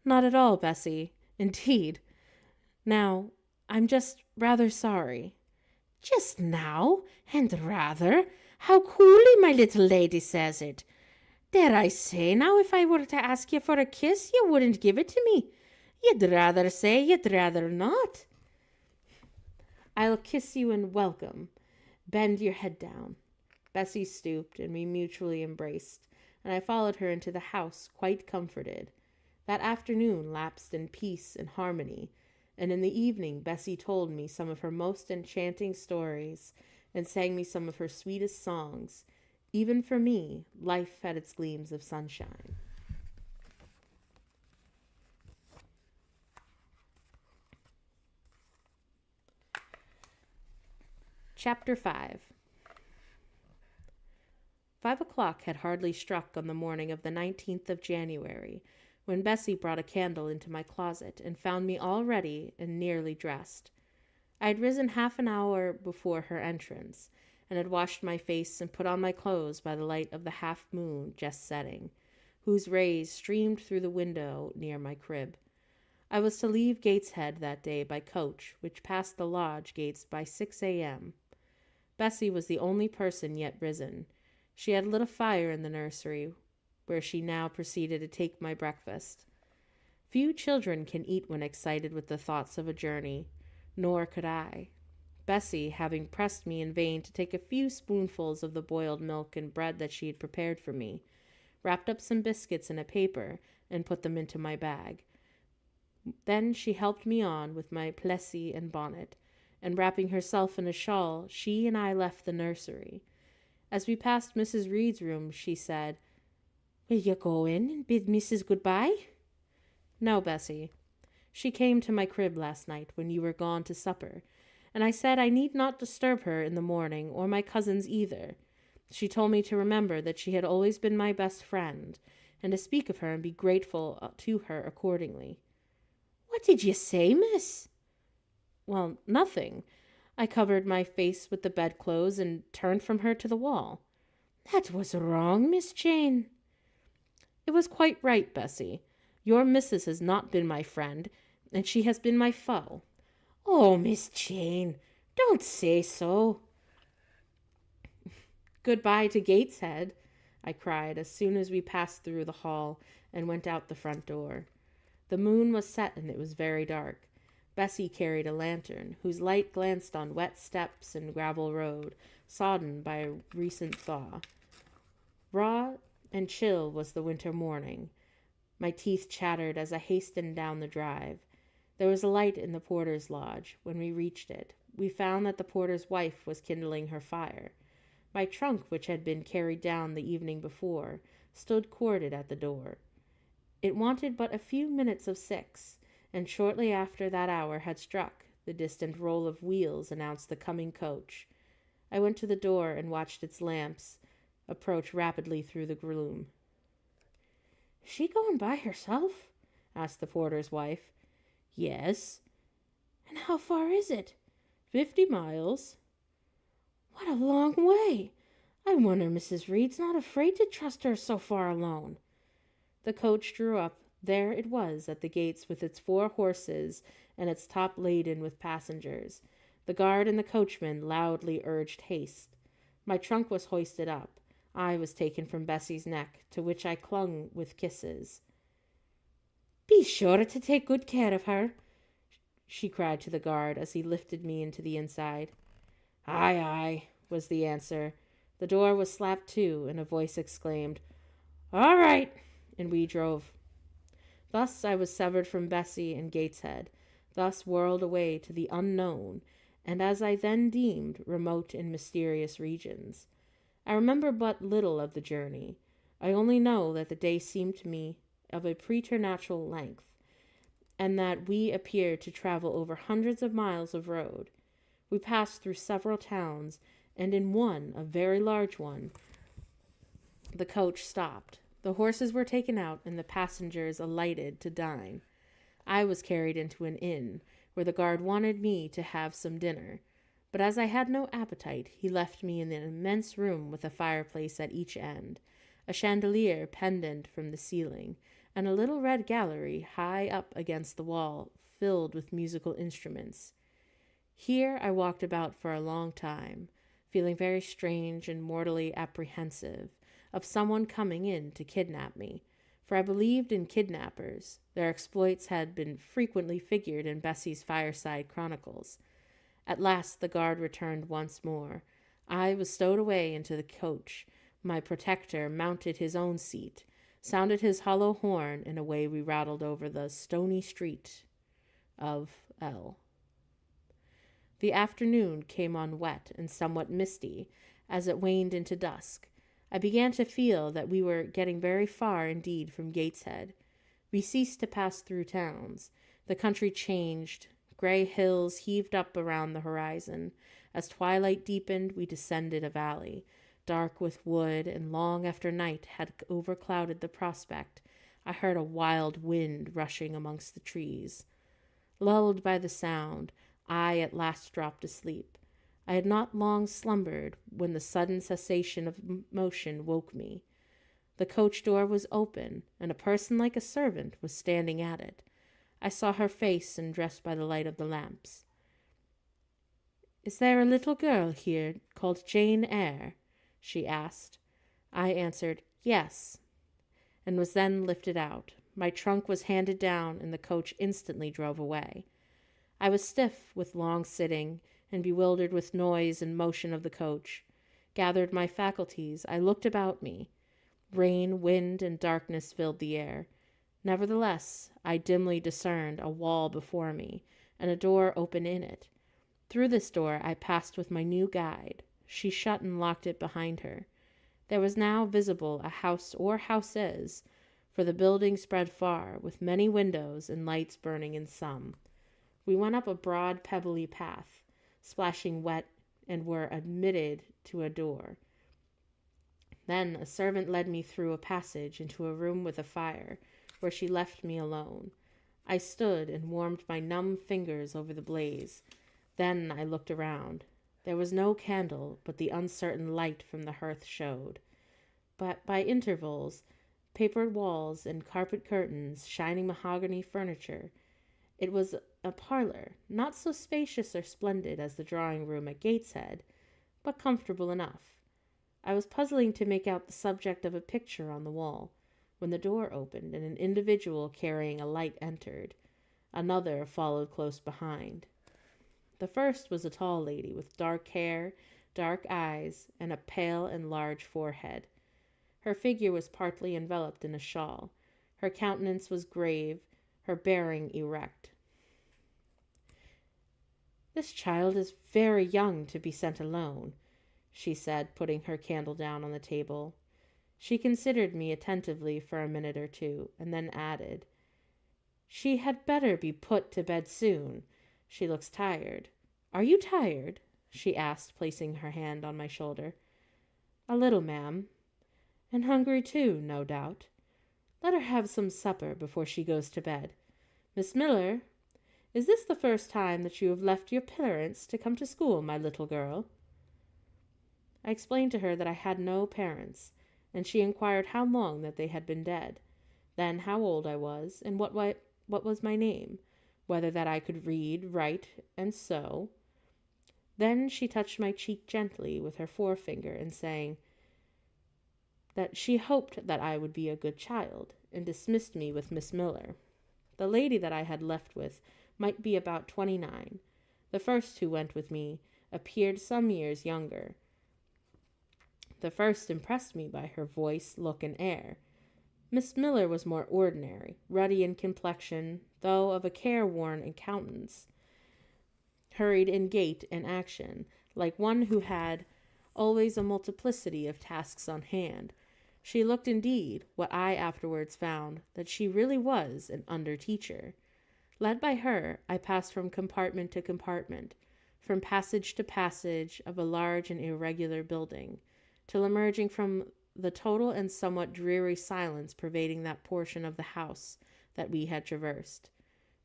Speaker 1: Not at all, Bessie, indeed. Now, I'm just rather sorry. Just now, and rather? How coolly my little lady says it. Dare I say now, if I were to ask you for a kiss, you wouldn't give it to me. You'd rather say you'd rather not. I'll kiss you and welcome. Bend your head down. Bessie stooped, and we mutually embraced, and I followed her into the house, quite comforted. That afternoon lapsed in peace and harmony, and in the evening Bessie told me some of her most enchanting stories, and sang me some of her sweetest songs. Even for me, life had its gleams of sunshine. Chapter 5. 5 o'clock had hardly struck on the morning of the 19th of January, when Bessie brought a candle into my closet and found me all ready and nearly dressed. I had risen half an hour before her entrance, and had washed my face and put on my clothes by the light of the half-moon just setting, whose rays streamed through the window near my crib. I was to leave Gateshead that day by coach, which passed the lodge gates by 6 a.m. Bessie was the only person yet risen. She had lit a fire in the nursery, where she now proceeded to take my breakfast. Few children can eat when excited with the thoughts of a journey, nor could I. Bessie, having pressed me in vain to take a few spoonfuls of the boiled milk and bread that she had prepared for me, wrapped up some biscuits in a paper and put them into my bag. Then she helped me on with my plessie and bonnet, and wrapping herself in a shawl, she and I left the nursery. As we passed Mrs. Reed's room, she said, "Will you go in and bid Mrs. good-bye?" "No, Bessie. She came to my crib last night when you were gone to supper, and I said I need not disturb her in the morning, or my cousins either. She told me to remember that she had always been my best friend, and to speak of her and be grateful to her accordingly." "What did you say, miss?" "Well, nothing. I covered my face with the bedclothes and turned from her to the wall." "That was wrong, Miss Jane." "It was quite right, Bessie. Your missus has not been my friend, and she has been my foe." "Oh, Miss Jane, don't say so." "Goodbye to Gateshead," I cried as soon as we passed through the hall and went out the front door. The moon was set and it was very dark. Bessie carried a lantern, whose light glanced on wet steps and gravel road, sodden by a recent thaw. Raw and chill was the winter morning. My teeth chattered as I hastened down the drive. There was a light in the porter's lodge. When we reached it, we found that the porter's wife was kindling her fire. My trunk, which had been carried down the evening before, stood corded at the door. It wanted but a few minutes of 6, and shortly after that hour had struck, the distant roll of wheels announced the coming coach. I went to the door and watched its lamps approach rapidly through the gloom. she going by herself?" asked the porter's wife.
Speaker 2: "Yes."
Speaker 1: "And how far is it?"
Speaker 2: 50 miles.
Speaker 1: "What a long way! I wonder Mrs. Reed's not afraid to trust her so far alone."
Speaker 2: The coach drew up. There it was at the gates with its 4 horses and its top laden with passengers. The guard and the coachman loudly urged haste. My trunk was hoisted up. I was taken from Bessie's neck, to which I clung with kisses.
Speaker 1: "Be sure to take good care of her," she cried to the guard as he lifted me into the inside.
Speaker 2: "Aye, aye," was the answer. The door was slapped to, and a voice exclaimed, "All right," and we drove. Thus I was severed from Bessie and Gateshead, thus whirled away to the unknown, and as I then deemed, remote and mysterious regions. I remember but little of the journey. I only know that the day seemed to me of a preternatural length, and that we appeared to travel over hundreds of miles of road. We passed through several towns, and in one, a very large one, the coach stopped. The horses were taken out, and the passengers alighted to dine. I was carried into an inn, where the guard wanted me to have some dinner. But as I had no appetite, he left me in an immense room with a fireplace at each end, a chandelier pendant from the ceiling, and a little red gallery high up against the wall, filled with musical instruments. Here I walked about for a long time, feeling very strange and mortally apprehensive of someone coming in to kidnap me, for I believed in kidnappers. Their exploits had been frequently figured in Bessie's fireside chronicles. At last the guard returned once more. I was stowed away into the coach. My protector mounted his own seat, sounded his hollow horn, and away we rattled over the stony street of L. The afternoon came on wet and somewhat misty. As it waned into dusk, I began to feel that we were getting very far indeed from Gateshead. We ceased to pass through towns. The country changed. Gray hills heaved up around the horizon. As twilight deepened, we descended a valley, dark with wood, and long after night had overclouded the prospect, I heard a wild wind rushing amongst the trees. Lulled by the sound, I at last dropped asleep. I had not long slumbered when the sudden cessation of motion woke me. The coach door was open, and a person like a servant was standing at it. I saw her face and dressed by the light of the lamps. "Is there a little girl here called Jane Eyre?" she asked. I answered, "Yes," and was then lifted out. My trunk was handed down, and the coach instantly drove away. I was stiff with long sitting, and bewildered with noise and motion of the coach. Gathered my faculties, I looked about me. Rain, wind, and darkness filled the air. Nevertheless, I dimly discerned a wall before me, and a door open in it. Through this door I passed with my new guide. She shut and locked it behind her. There was now visible a house or houses, for the building spread far, with many windows and lights burning in some. We went up a broad, pebbly path, splashing wet, and were admitted to a door. Then a servant led me through a passage into a room with a fire, where she left me alone. I stood and warmed my numb fingers over the blaze. Then I looked around. There was no candle, but the uncertain light from the hearth showed. But by intervals, papered walls and carpet curtains, shining mahogany furniture. It was a parlor, not so spacious or splendid as the drawing-room at Gateshead, but comfortable enough. I was puzzling to make out the subject of a picture on the wall, when the door opened and an individual carrying a light entered. Another followed close behind. The first was a tall lady with dark hair, dark eyes, and a pale and large forehead. Her figure was partly enveloped in a shawl. Her countenance was grave, her bearing erect. "This child is very young to be sent alone," she said, putting her candle down on the table. She considered me attentively for a minute or two, and then added, "She had better be put to bed soon. She looks tired. Are you tired?" she asked, placing her hand on my shoulder. "A little, ma'am." "And hungry too, no doubt." Let her have some supper before she goes to bed. Miss Miller, is this the first time that you have left your parents to come to school, my little girl?" I explained to her that I had no parents, and she inquired how long that they had been dead, then how old I was, and what was my name, whether that I could read, write, and sew. Then she touched my cheek gently with her forefinger, and saying that she hoped that I would be a good child, and dismissed me with Miss Miller. The lady that I had left with might be about 29. The first who went with me appeared some years younger. The first impressed me by her voice, look, and air. Miss Miller was more ordinary, ruddy in complexion, though of a careworn countenance, hurried in gait and action, like one who had always a multiplicity of tasks on hand. She looked indeed, what I afterwards found, that she really was an under-teacher. Led by her, I passed from compartment to compartment, from passage to passage of a large and irregular building, till emerging from the total and somewhat dreary silence pervading that portion of the house that we had traversed,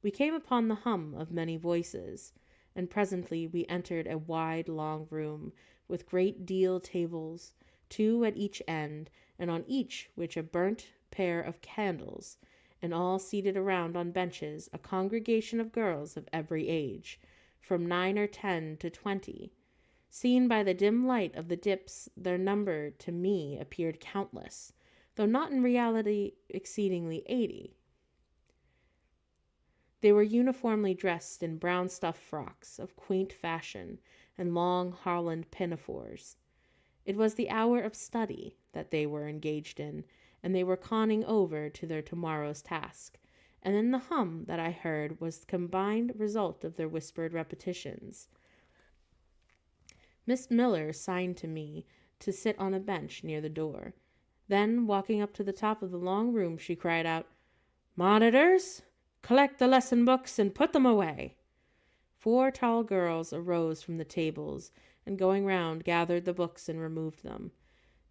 Speaker 2: we came upon the hum of many voices, and presently we entered a wide, long room, with great deal tables, 2 at each end, and on each which a burnt pair of candles, and all seated around on benches, a congregation of girls of every age, from 9 or 10 to 20. Seen by the dim light of the dips, their number to me appeared countless, though not in reality exceedingly 80. They were uniformly dressed in brown stuff frocks of quaint fashion and long Holland pinafores. It was the hour of study that they were engaged in, and they were conning over to their tomorrow's task, and then the hum that I heard was the combined result of their whispered repetitions. Miss Miller signed to me to sit on a bench near the door. Then, walking up to the top of the long room, she cried out, "Monitors, collect the lesson books and put them away." 4 tall girls arose from the tables, and going round, gathered the books and removed them.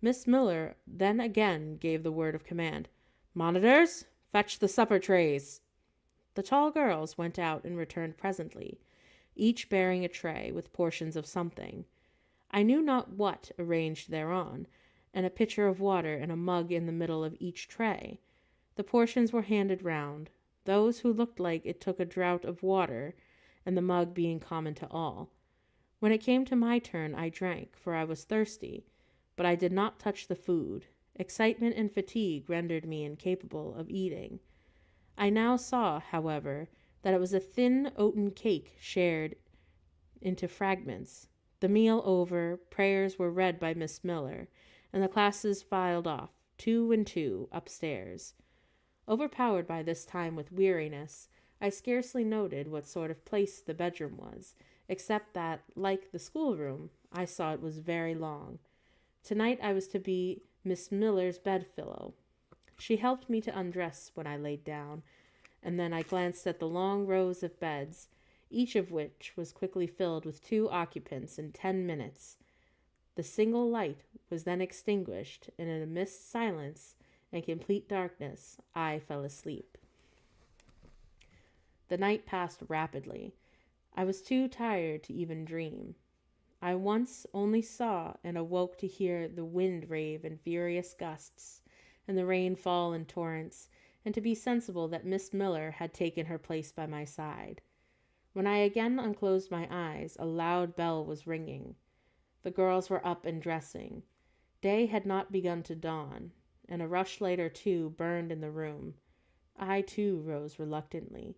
Speaker 2: Miss Miller then again gave the word of command, "Monitors, fetch the supper trays." The tall girls went out and returned presently, each bearing a tray with portions of something, I knew not what, arranged thereon, and a pitcher of water and a mug in the middle of each tray. The portions were handed round, those who looked like it took a draught of water, and the mug being common to all. When it came to my turn, I drank, for I was thirsty, but I did not touch the food. Excitement and fatigue rendered me incapable of eating. I now saw, however, that it was a thin oaten cake shared into fragments. The meal over, prayers were read by Miss Miller, and the classes filed off, 2 and 2, upstairs. Overpowered by this time with weariness, I scarcely noted what sort of place the bedroom was, except that, like the schoolroom, I saw it was very long. Tonight I was to be Miss Miller's bedfellow. She helped me to undress when I laid down, and then I glanced at the long rows of beds, each of which was quickly filled with 2 occupants in 10 minutes. The single light was then extinguished, and in a mist silence and complete darkness I fell asleep. The night passed rapidly. I was too tired to even dream. I once only saw and awoke to hear the wind rave in furious gusts, and the rain fall in torrents, and to be sensible that Miss Miller had taken her place by my side. When I again unclosed my eyes, a loud bell was ringing. The girls were up and dressing. Day had not begun to dawn, and a rushlight or 2 burned in the room. I, too, rose reluctantly.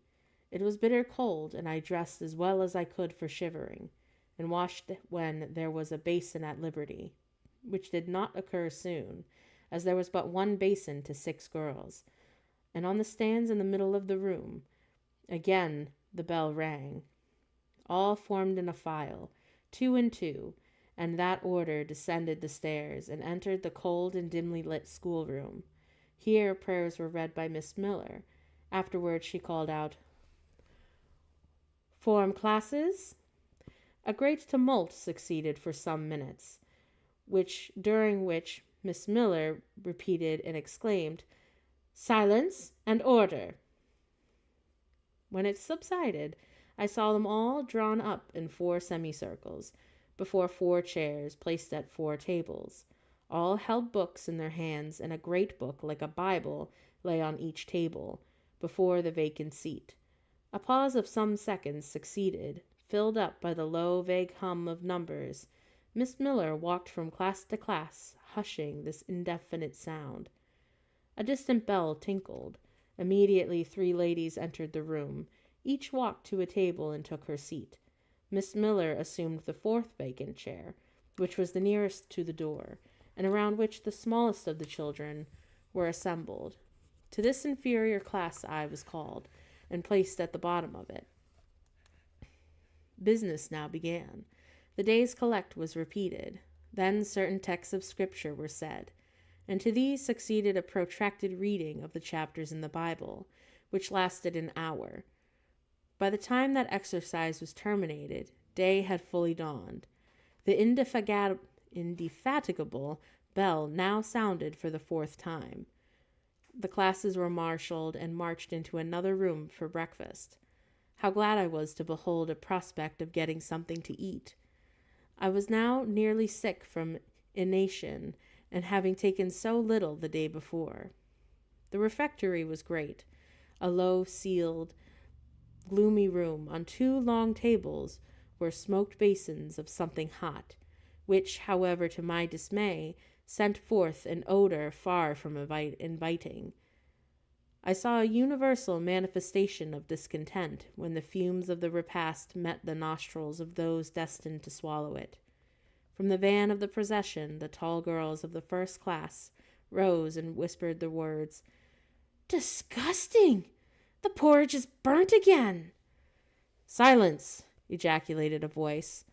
Speaker 2: It was bitter cold, and I dressed as well as I could for shivering, and washed when there was a basin at liberty, which did not occur soon, as there was but 1 basin to 6 girls, and on the stands in the middle of the room. Again the bell rang. All formed in a file, 2 and 2, and that order descended the stairs and entered the cold and dimly lit schoolroom. Here prayers were read by Miss Miller. Afterwards she called out, "Form classes?" A great tumult succeeded for some minutes, during which Miss Miller repeated and exclaimed, Silence and order. When it subsided, I saw them all drawn up in 4 semicircles, before 4 chairs placed at 4 tables. All held books in their hands, and a great book, like a Bible, lay on each table, before the vacant seat. A pause of some seconds succeeded, filled up by the low, vague hum of numbers. Miss Miller walked from class to class, hushing this indefinite sound. A distant bell tinkled. Immediately 3 ladies entered the room. Each walked to a table and took her seat. Miss Miller assumed the 4th vacant chair, which was the nearest to the door, and around which the smallest of the children were assembled. To this inferior class I was called, and placed at the bottom of it. Business now began. The day's collect was repeated. Then certain texts of Scripture were said, and to these succeeded a protracted reading of the chapters in the Bible, which lasted an hour. By the time that exercise was terminated, day had fully dawned. The indefatigable bell now sounded for the 4th time. The classes were marshaled and marched into another room for breakfast. How glad I was to behold a prospect of getting something to eat. I was now nearly sick from inanition, and having taken so little the day before. The refectory was great, a low-ceiled, gloomy room. On 2 long tables were smoked basins of something hot, which, however, to my dismay, sent forth an odor far from inviting. I saw a universal manifestation of discontent when the fumes of the repast met the nostrils of those destined to swallow it. From the van of the procession, the tall girls of the 1st class rose and whispered the words, "Disgusting! The porridge is burnt again!" "Silence!" ejaculated a voice,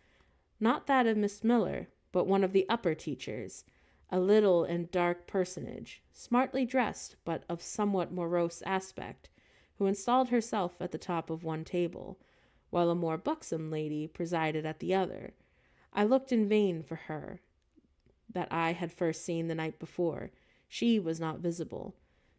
Speaker 2: not that of Miss Miller, but one of the upper teachers, a little and dark personage, smartly dressed but of somewhat morose aspect, who installed herself at the top of one table, while a more buxom lady presided at the other. I looked in vain for her that I had first seen the night before. She was not visible.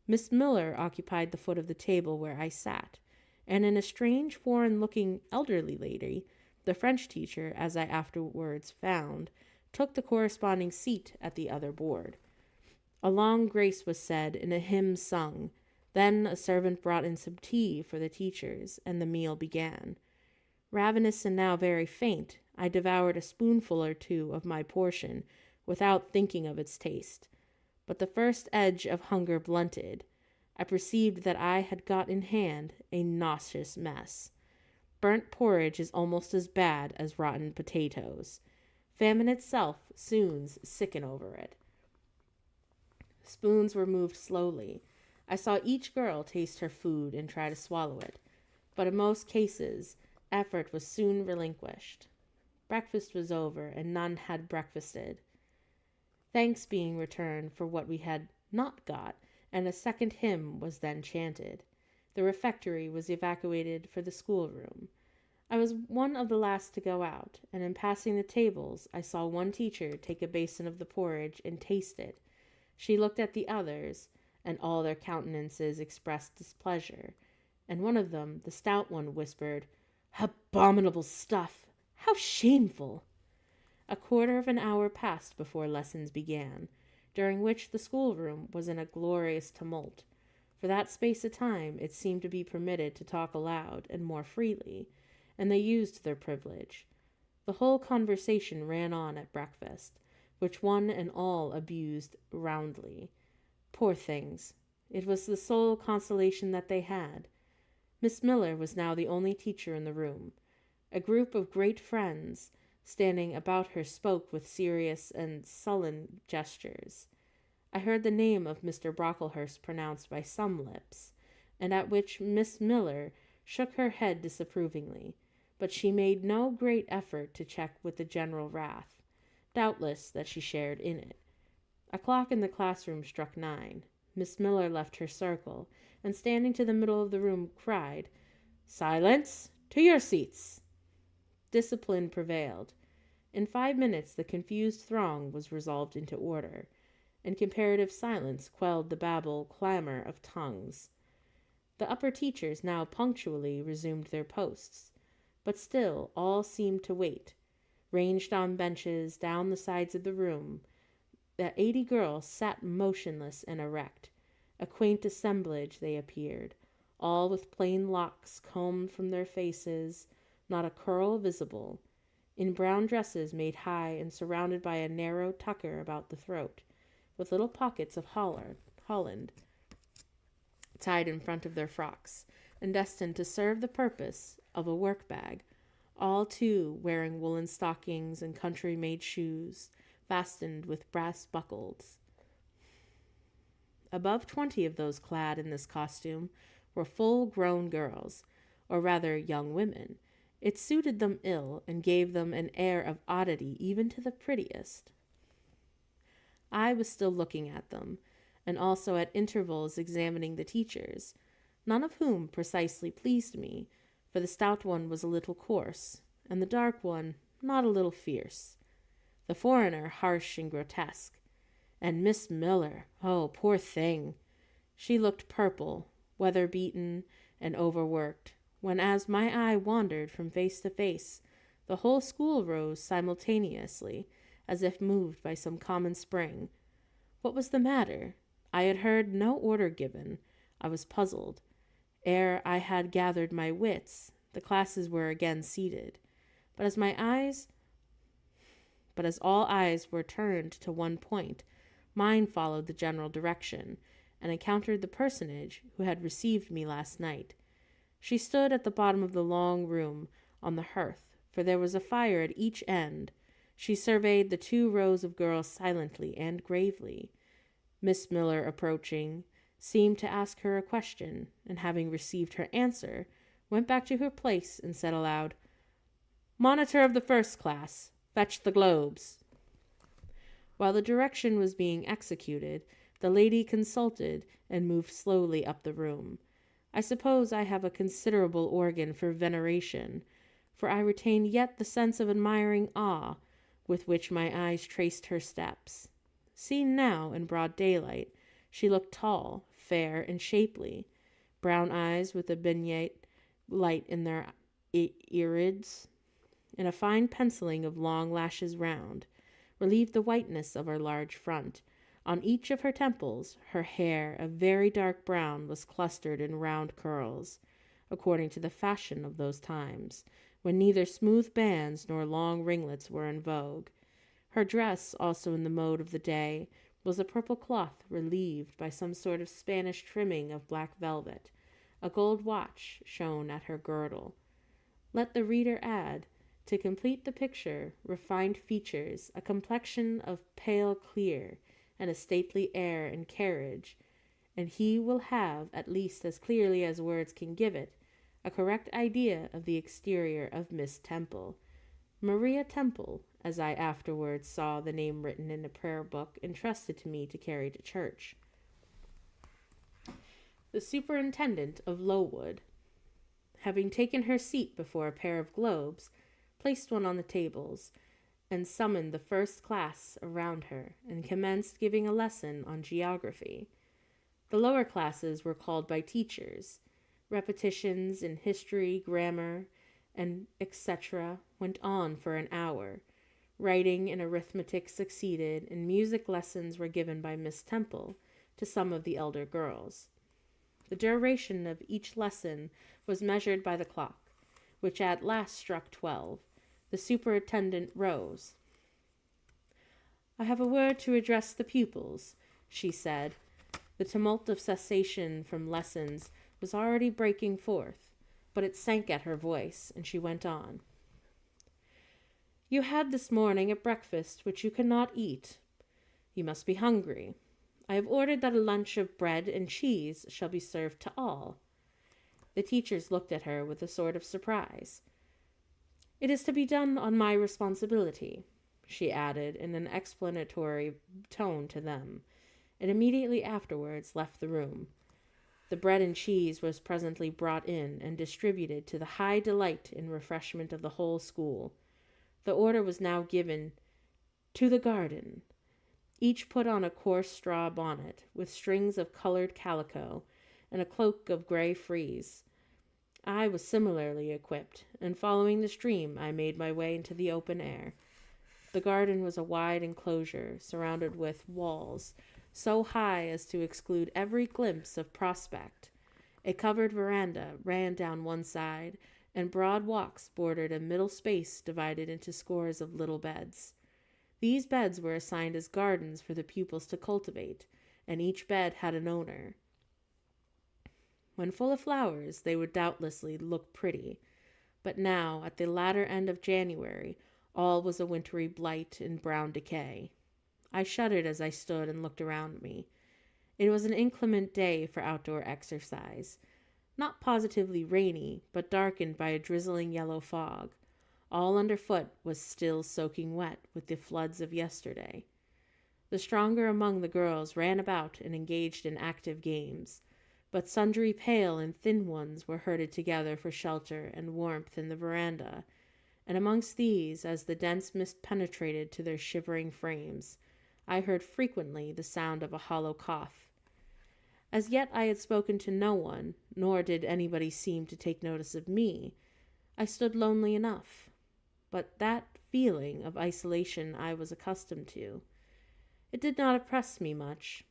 Speaker 2: Miss Miller occupied the foot of the table where I sat, and in a strange foreign-looking elderly lady, the French teacher, as I afterwards found, took the corresponding seat at the other board. A long grace was said and a hymn sung. Then a servant brought in some tea for the teachers, and the meal began. Ravenous and now very faint, I devoured a spoonful or 2 of my portion without thinking of its taste. But the first edge of hunger blunted. I perceived that I had got in hand a nauseous mess. Burnt porridge is almost as bad as rotten potatoes. Famine itself soon sicken over it. Spoons were moved slowly. I saw each girl taste her food and try to swallow it, but in most cases effort was soon relinquished. Breakfast was over, and none had breakfasted. Thanks being returned for what we had not got, and a second hymn was then chanted. The refectory was evacuated for the schoolroom. I was one of the last to go out, and in passing the tables I saw one teacher take a basin of the porridge and taste it. She looked at the others, and all their countenances expressed displeasure, and one of them, the stout one, whispered, "Abominable stuff! How shameful!" A quarter of an hour passed before lessons began, during which the schoolroom was in a glorious tumult. For that space of time it seemed to be permitted to talk aloud and more freely, and they used their privilege. The whole conversation ran on at breakfast, which one and all abused roundly. Poor things! It was the sole consolation that they had. Miss Miller was now the only teacher in the room. A group of great friends standing about her spoke with serious and sullen gestures. I heard the name of Mr. Brocklehurst pronounced by some lips, and at which Miss Miller shook her head disapprovingly, but she made no great effort to check with the general wrath, doubtless that she shared in it. A clock in the classroom struck 9. Miss Miller left her circle, and standing to the middle of the room, cried, "Silence! To your seats!" Discipline prevailed. In 5 minutes the confused throng was resolved into order. and comparative silence quelled the babble clamor of tongues. The upper teachers now punctually resumed their posts, but still all seemed to wait. Ranged on benches down the sides of the room, the 80 girls sat motionless and erect. A quaint assemblage they appeared, all with plain locks combed from their faces, not a curl visible, in brown dresses made high and surrounded by a narrow tucker about the throat, with little pockets of holland tied in front of their frocks, and destined to serve the purpose of a work bag, all too wearing woolen stockings and country-made shoes, fastened with brass buckles. Above 20 of those clad in this costume were full-grown girls, or rather young women. It suited them ill and gave them an air of oddity even to the prettiest. I was still looking at them, and also at intervals examining the teachers, none of whom precisely pleased me, for the stout one was a little coarse, and the dark one not a little fierce, the foreigner harsh and grotesque, and Miss Miller, oh, poor thing! She looked purple, weather-beaten, and overworked, when as my eye wandered from face to face, the whole school rose simultaneously, as if moved by some common spring. What was the matter? I had heard no order given. I was puzzled. Ere I had gathered my wits, the classes were again seated. But as all eyes were turned to one point, mine followed the general direction, and encountered the personage who had received me last night. She stood at the bottom of the long room, on the hearth, for there was a fire at each end. She surveyed the 2 rows of girls silently and gravely. Miss Miller, approaching, seemed to ask her a question, and having received her answer, went back to her place and said aloud, "Monitor of the first class, fetch the globes." While the direction was being executed, the lady consulted and moved slowly up the room. I suppose I have a considerable organ for veneration, for I retain yet the sense of admiring awe with which my eyes traced her steps. Seen now in broad daylight, she looked tall, fair, and shapely. Brown eyes with a benignant light in their irids, and a fine penciling of long lashes round, relieved the whiteness of her large front. On each of her temples, her hair, a very dark brown, was clustered in round curls, according to the fashion of those times, when neither smooth bands nor long ringlets were in vogue. Her dress, also in the mode of the day, was a purple cloth relieved by some sort of Spanish trimming of black velvet. A gold watch shone at her girdle. Let the reader add, to complete the picture, refined features, a complexion of pale clear, and a stately air and carriage, and he will have, at least as clearly as words can give it, a correct idea of the exterior of Miss Temple. Maria Temple, as I afterwards saw the name written in a prayer book entrusted to me to carry to church. The superintendent of Lowood, having taken her seat before a pair of globes, placed one on the tables, and summoned the first class around her, and commenced giving a lesson on geography. The lower classes were called by teachers. Repetitions in history, grammar, and etc. went on for an hour. Writing and arithmetic succeeded, and music lessons were given by Miss Temple to some of the elder girls. The duration of each lesson was measured by the clock, which at last struck 12. The superintendent rose. "I have a word to address the pupils," she said. The tumult of cessation from lessons was already breaking forth, but it sank at her voice, and she went on. "You had this morning a breakfast which you cannot eat. You must be hungry. I have ordered that a lunch of bread and cheese shall be served to all." The teachers looked at her with a sort of surprise. "It is to be done on my responsibility," she added in an explanatory tone to them, and immediately afterwards left the room. The bread and cheese was presently brought in and distributed to the high delight and refreshment of the whole school. The order was now given, "To the garden."
Speaker 1: Each put on a coarse straw bonnet, with strings of colored calico, and a cloak of gray frieze. I was similarly equipped, and following the stream, I made my way into the open air. The garden was a wide enclosure, surrounded with walls, so high as to exclude every glimpse of prospect. A covered veranda ran down one side, and broad walks bordered a middle space divided into scores of little beds. These beds were assigned as gardens for the pupils to cultivate, and each bed had an owner. When full of flowers, they would doubtlessly look pretty, but now, at the latter end of January, all was a wintry blight and brown decay. I shuddered as I stood and looked around me. It was an inclement day for outdoor exercise. Not positively rainy, but darkened by a drizzling yellow fog. All underfoot was still soaking wet with the floods of yesterday. The stronger among the girls ran about and engaged in active games, but sundry pale and thin ones were herded together for shelter and warmth in the veranda, and amongst these, as the dense mist penetrated to their shivering frames, I heard frequently the sound of a hollow cough. As yet I had spoken to no one, nor did anybody seem to take notice of me. I stood lonely enough, but that feeling of isolation I was accustomed to. It did not oppress me much.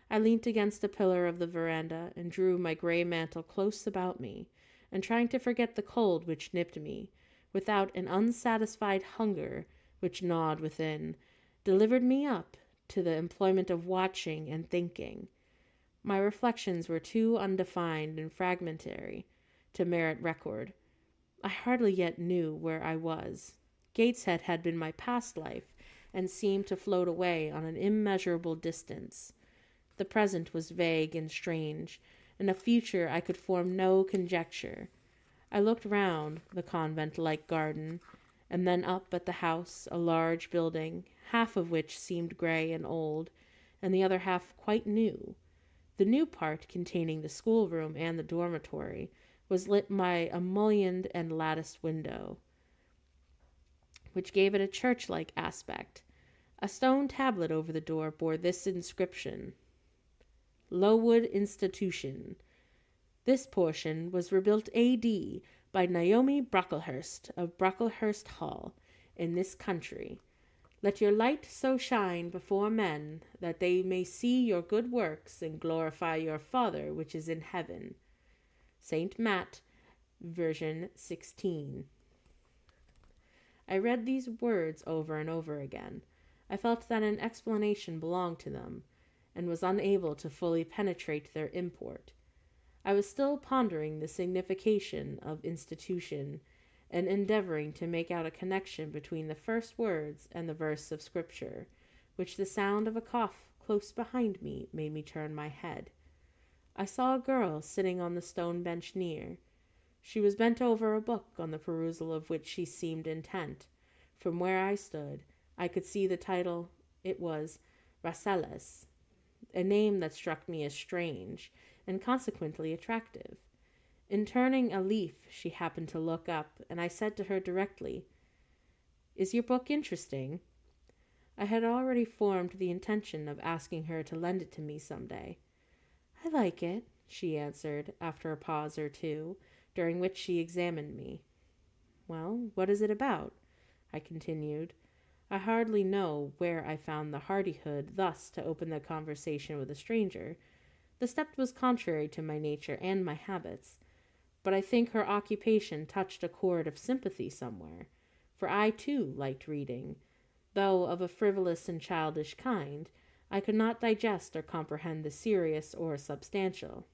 Speaker 1: I leant against a pillar of the veranda and drew my gray mantle close about me, and trying to forget the cold which nipped me, without an unsatisfied hunger which gnawed within, delivered me up to the employment of watching and thinking. My reflections were too undefined and fragmentary to merit record. I hardly yet knew where I was. Gateshead had been my past life, and seemed to float away on an immeasurable distance. The present was vague and strange, and of future I could form no conjecture. I looked round the convent-like garden, and then up at the house, a large building, half of which seemed gray and old, and the other half quite new. The new part, containing the schoolroom and the dormitory, was lit by a mullioned and latticed window, which gave it a church-like aspect. A stone tablet over the door bore this inscription: Lowood Institution. This portion was rebuilt A.D. by Naomi Brocklehurst of Brocklehurst Hall in this country. Let your light so shine before men that they may see your good works and glorify your Father which is in heaven. St. Matt, version 16. I read these words over and over again. I felt that an explanation belonged to them, and was unable to fully penetrate their import. I was still pondering the signification of institution, and endeavoring to make out a connection between the first words and the verse of Scripture, which the sound of a cough close behind me made me turn my head. I saw a girl sitting on the stone bench near. She was bent over a book, on the perusal of which she seemed intent. From where I stood, I could see the title. It was Rasselas, a name that struck me as strange, and consequently attractive. In turning a leaf, she happened to look up, and I said to her directly, "Is your book interesting?" I had already formed the intention of asking her to lend it to me some day. "I like it," she answered, after a pause or two, during which she examined me. "Well, what is it about?" I continued. I hardly know where I found the hardihood thus to open the conversation with a stranger. The step was contrary to my nature and my habits, but I think her occupation touched a chord of sympathy somewhere, for I too liked reading, though of a frivolous and childish kind. I could not digest or comprehend the serious or substantial.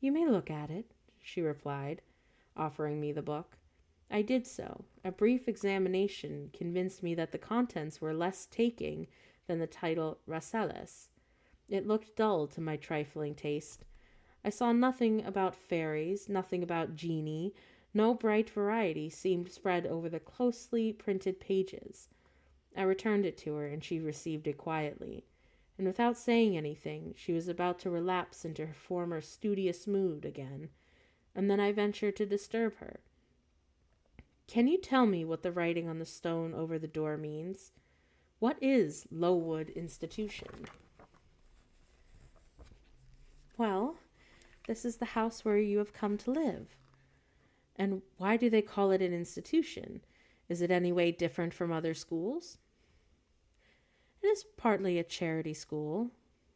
Speaker 1: "You may look at it," she replied, offering me the book. I did so. A brief examination convinced me that the contents were less taking than the title Rasselas. It looked dull to my trifling taste. I saw nothing about fairies, nothing about genii. No bright variety seemed spread over the closely printed pages. I returned it to her, and she received it quietly. And without saying anything, she was about to relapse into her former studious mood again, and then I ventured to disturb her. "Can you tell me what the writing on the stone over the door means?" What is Lowood Institution?
Speaker 2: Well, this is the house where you have come to live. And why do they call it an institution? Is it any way different from other schools? It is partly a charity school.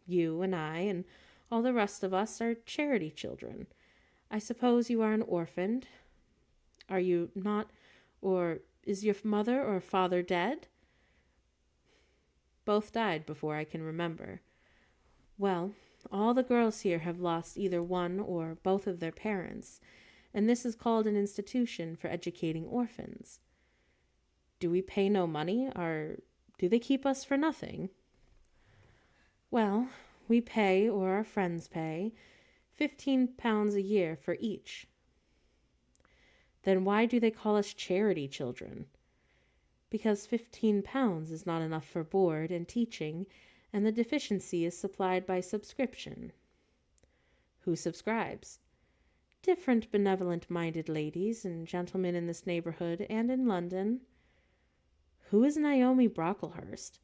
Speaker 2: You and I and all the rest of us are charity children. I suppose you are an orphan. Are you not? Or is your mother or father dead? Both died before I can remember. Well, all the girls here have lost either one or both of their parents, and this is called an institution for educating orphans. Do we pay no money, or do they keep us for nothing? Well, we pay, or our friends pay, £15 a year for each. Then why do they call us charity children? Because £15 is not enough for board and teaching, and the deficiency is supplied by subscription. Who subscribes? Different benevolent-minded ladies and gentlemen in this neighborhood and in London. Who is Naomi Brocklehurst?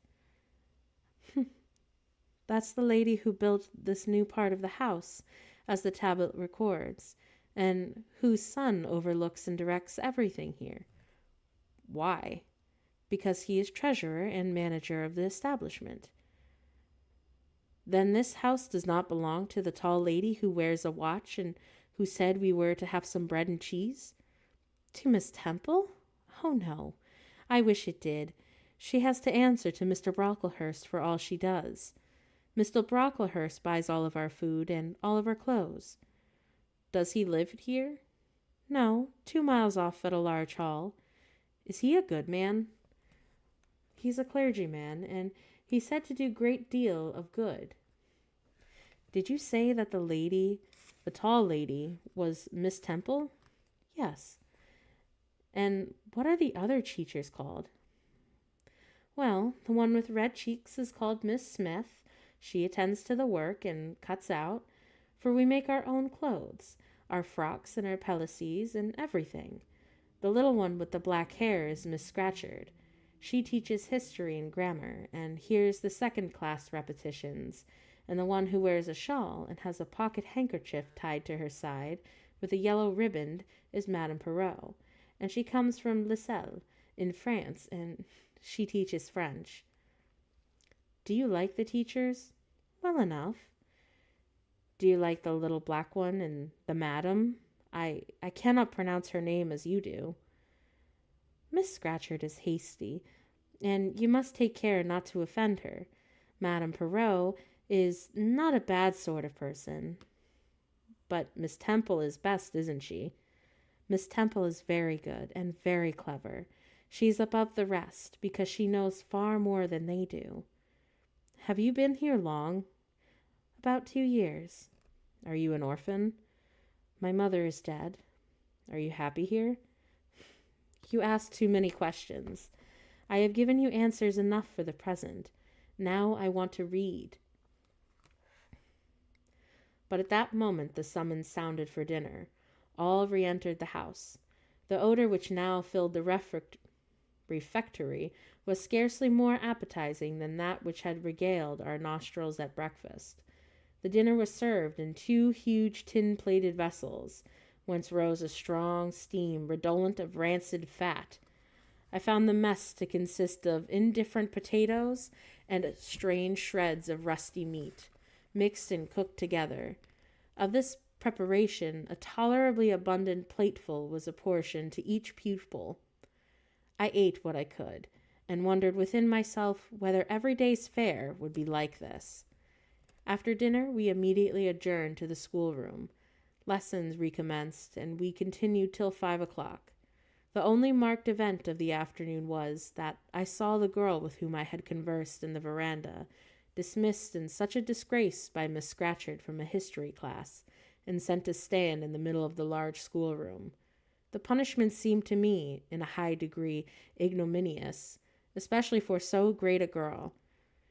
Speaker 2: That's the lady who built this new part of the house, as the tablet records, and whose son overlooks and directs everything here. Why? Because he is treasurer and manager of the establishment. Then this house does not belong to the tall lady who wears a watch and who said we were to have some bread and cheese? To Miss Temple? Oh, no. I wish it did. She has to answer to Mr. Brocklehurst for all she does. Mr. Brocklehurst buys all of our food and all of our clothes. Does he live here? No, 2 miles off at a large hall. Is he a good man? He's a clergyman, and he's said to do great deal of good. Did you say that the tall lady, was Miss Temple? Yes. And what are the other teachers called? Well, the one with red cheeks is called Miss Smith. She attends to the work and cuts out, for we make our own clothes, our frocks and our pelisses and everything. The little one with the black hair is Miss Scratchard. She teaches history and grammar, and hears the second-class repetitions, and the one who wears a shawl and has a pocket handkerchief tied to her side with a yellow riband is Madame Perrot, and she comes from Lisle in France, and she teaches French. Do you like the teachers? Well enough. Do you like the little black one and the madam? I cannot pronounce her name as you do. Miss Scratchard is hasty, and you must take care not to offend her. Madame Perrot is not a bad sort of person. But Miss Temple is best, isn't she? Miss Temple is very good and very clever. She's above the rest, because she knows far more than they do. Have you been here long? About 2 years. Are you an orphan? My mother is dead. Are you happy here? You ask too many questions. I have given you answers enough for the present. Now I want to read. But at that moment the summons sounded for dinner. All re-entered the house. The odor which now filled the refectory was scarcely more appetizing than that which had regaled our nostrils at breakfast. The dinner was served in 2 huge tin-plated vessels, whence rose a strong steam redolent of rancid fat. I found the mess to consist of indifferent potatoes and strange shreds of rusty meat, mixed and cooked together. Of this preparation, a tolerably abundant plateful was apportioned to each pupil. I ate what I could, and wondered within myself whether every day's fare would be like this. After dinner, we immediately adjourned to the schoolroom. Lessons recommenced, and we continued till 5 o'clock. The only marked event of the afternoon was that I saw the girl with whom I had conversed in the veranda, dismissed in such a disgrace by Miss Scratchard from a history class, and sent to stand in the middle of the large schoolroom. The punishment seemed to me, in a high degree, ignominious, especially for so great a girl.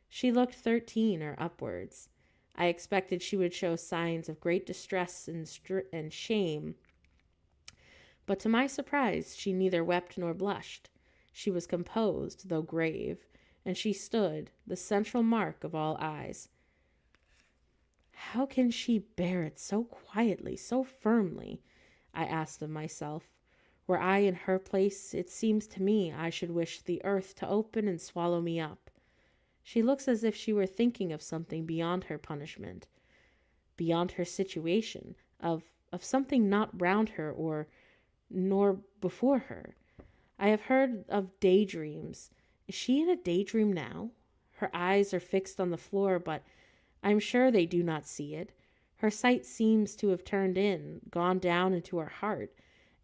Speaker 2: She looked 13 or upwards. I expected she would show signs of great distress and shame, but to my surprise she neither wept nor blushed. She was composed, though grave, and she stood, the central mark of all eyes. How can she bear it so quietly, so firmly? I asked of myself. Were I in her place, it seems to me I should wish the earth to open and swallow me up. She looks as if she were thinking of something beyond her punishment, beyond her situation, of something not round her nor before her. I have heard of daydreams. Is she in a daydream now? Her eyes are fixed on the floor, but I am sure they do not see it. Her sight seems to have gone down into her heart,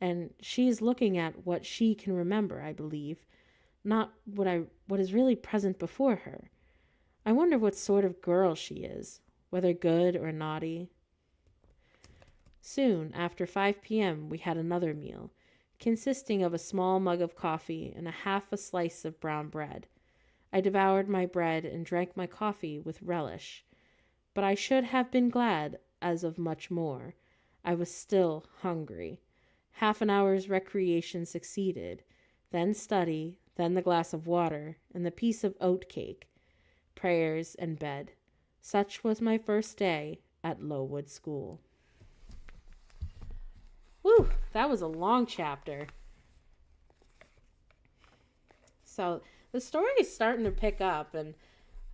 Speaker 2: and she is looking at what she can remember, I believe, not what is really present before her. I wonder what sort of girl she is, whether good or naughty. Soon after 5 p.m. we had another meal, consisting of a small mug of coffee and half a slice of brown bread. I devoured my bread and drank my coffee with relish, but I should have been glad as of much more. I was still hungry. Half an hour's recreation succeeded, then study, then the glass of water, and the piece of oat cake, prayers, and bed. Such was my first day at Lowood School. Whew, that was a long chapter. So the story is starting to pick up, and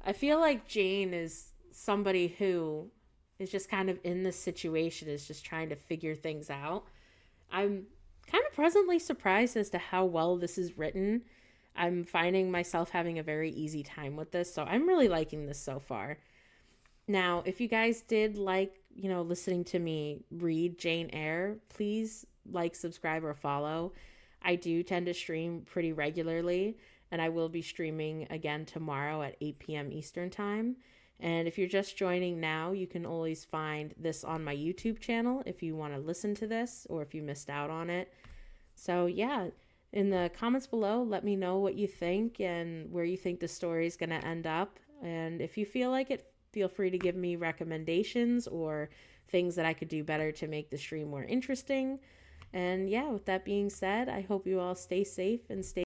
Speaker 2: I feel like Jane is somebody who is just kind of in this situation, is just trying to figure things out. I'm kind of pleasantly surprised as to how well this is written. I'm finding myself having a very easy time with this, so I'm really liking this so far. Now, if you guys did like, listening to me read Jane Eyre, please like, subscribe, or follow. I do tend to stream pretty regularly, and I will be streaming again tomorrow at 8 p.m. Eastern Time. And if you're just joining now, you can always find this on my YouTube channel if you want to listen to this or if you missed out on it. So yeah, in the comments below, let me know what you think and where you think the story is going to end up. And if you feel like it, feel free to give me recommendations or things that I could do better to make the stream more interesting. And yeah, with that being said, I hope you all stay safe and stay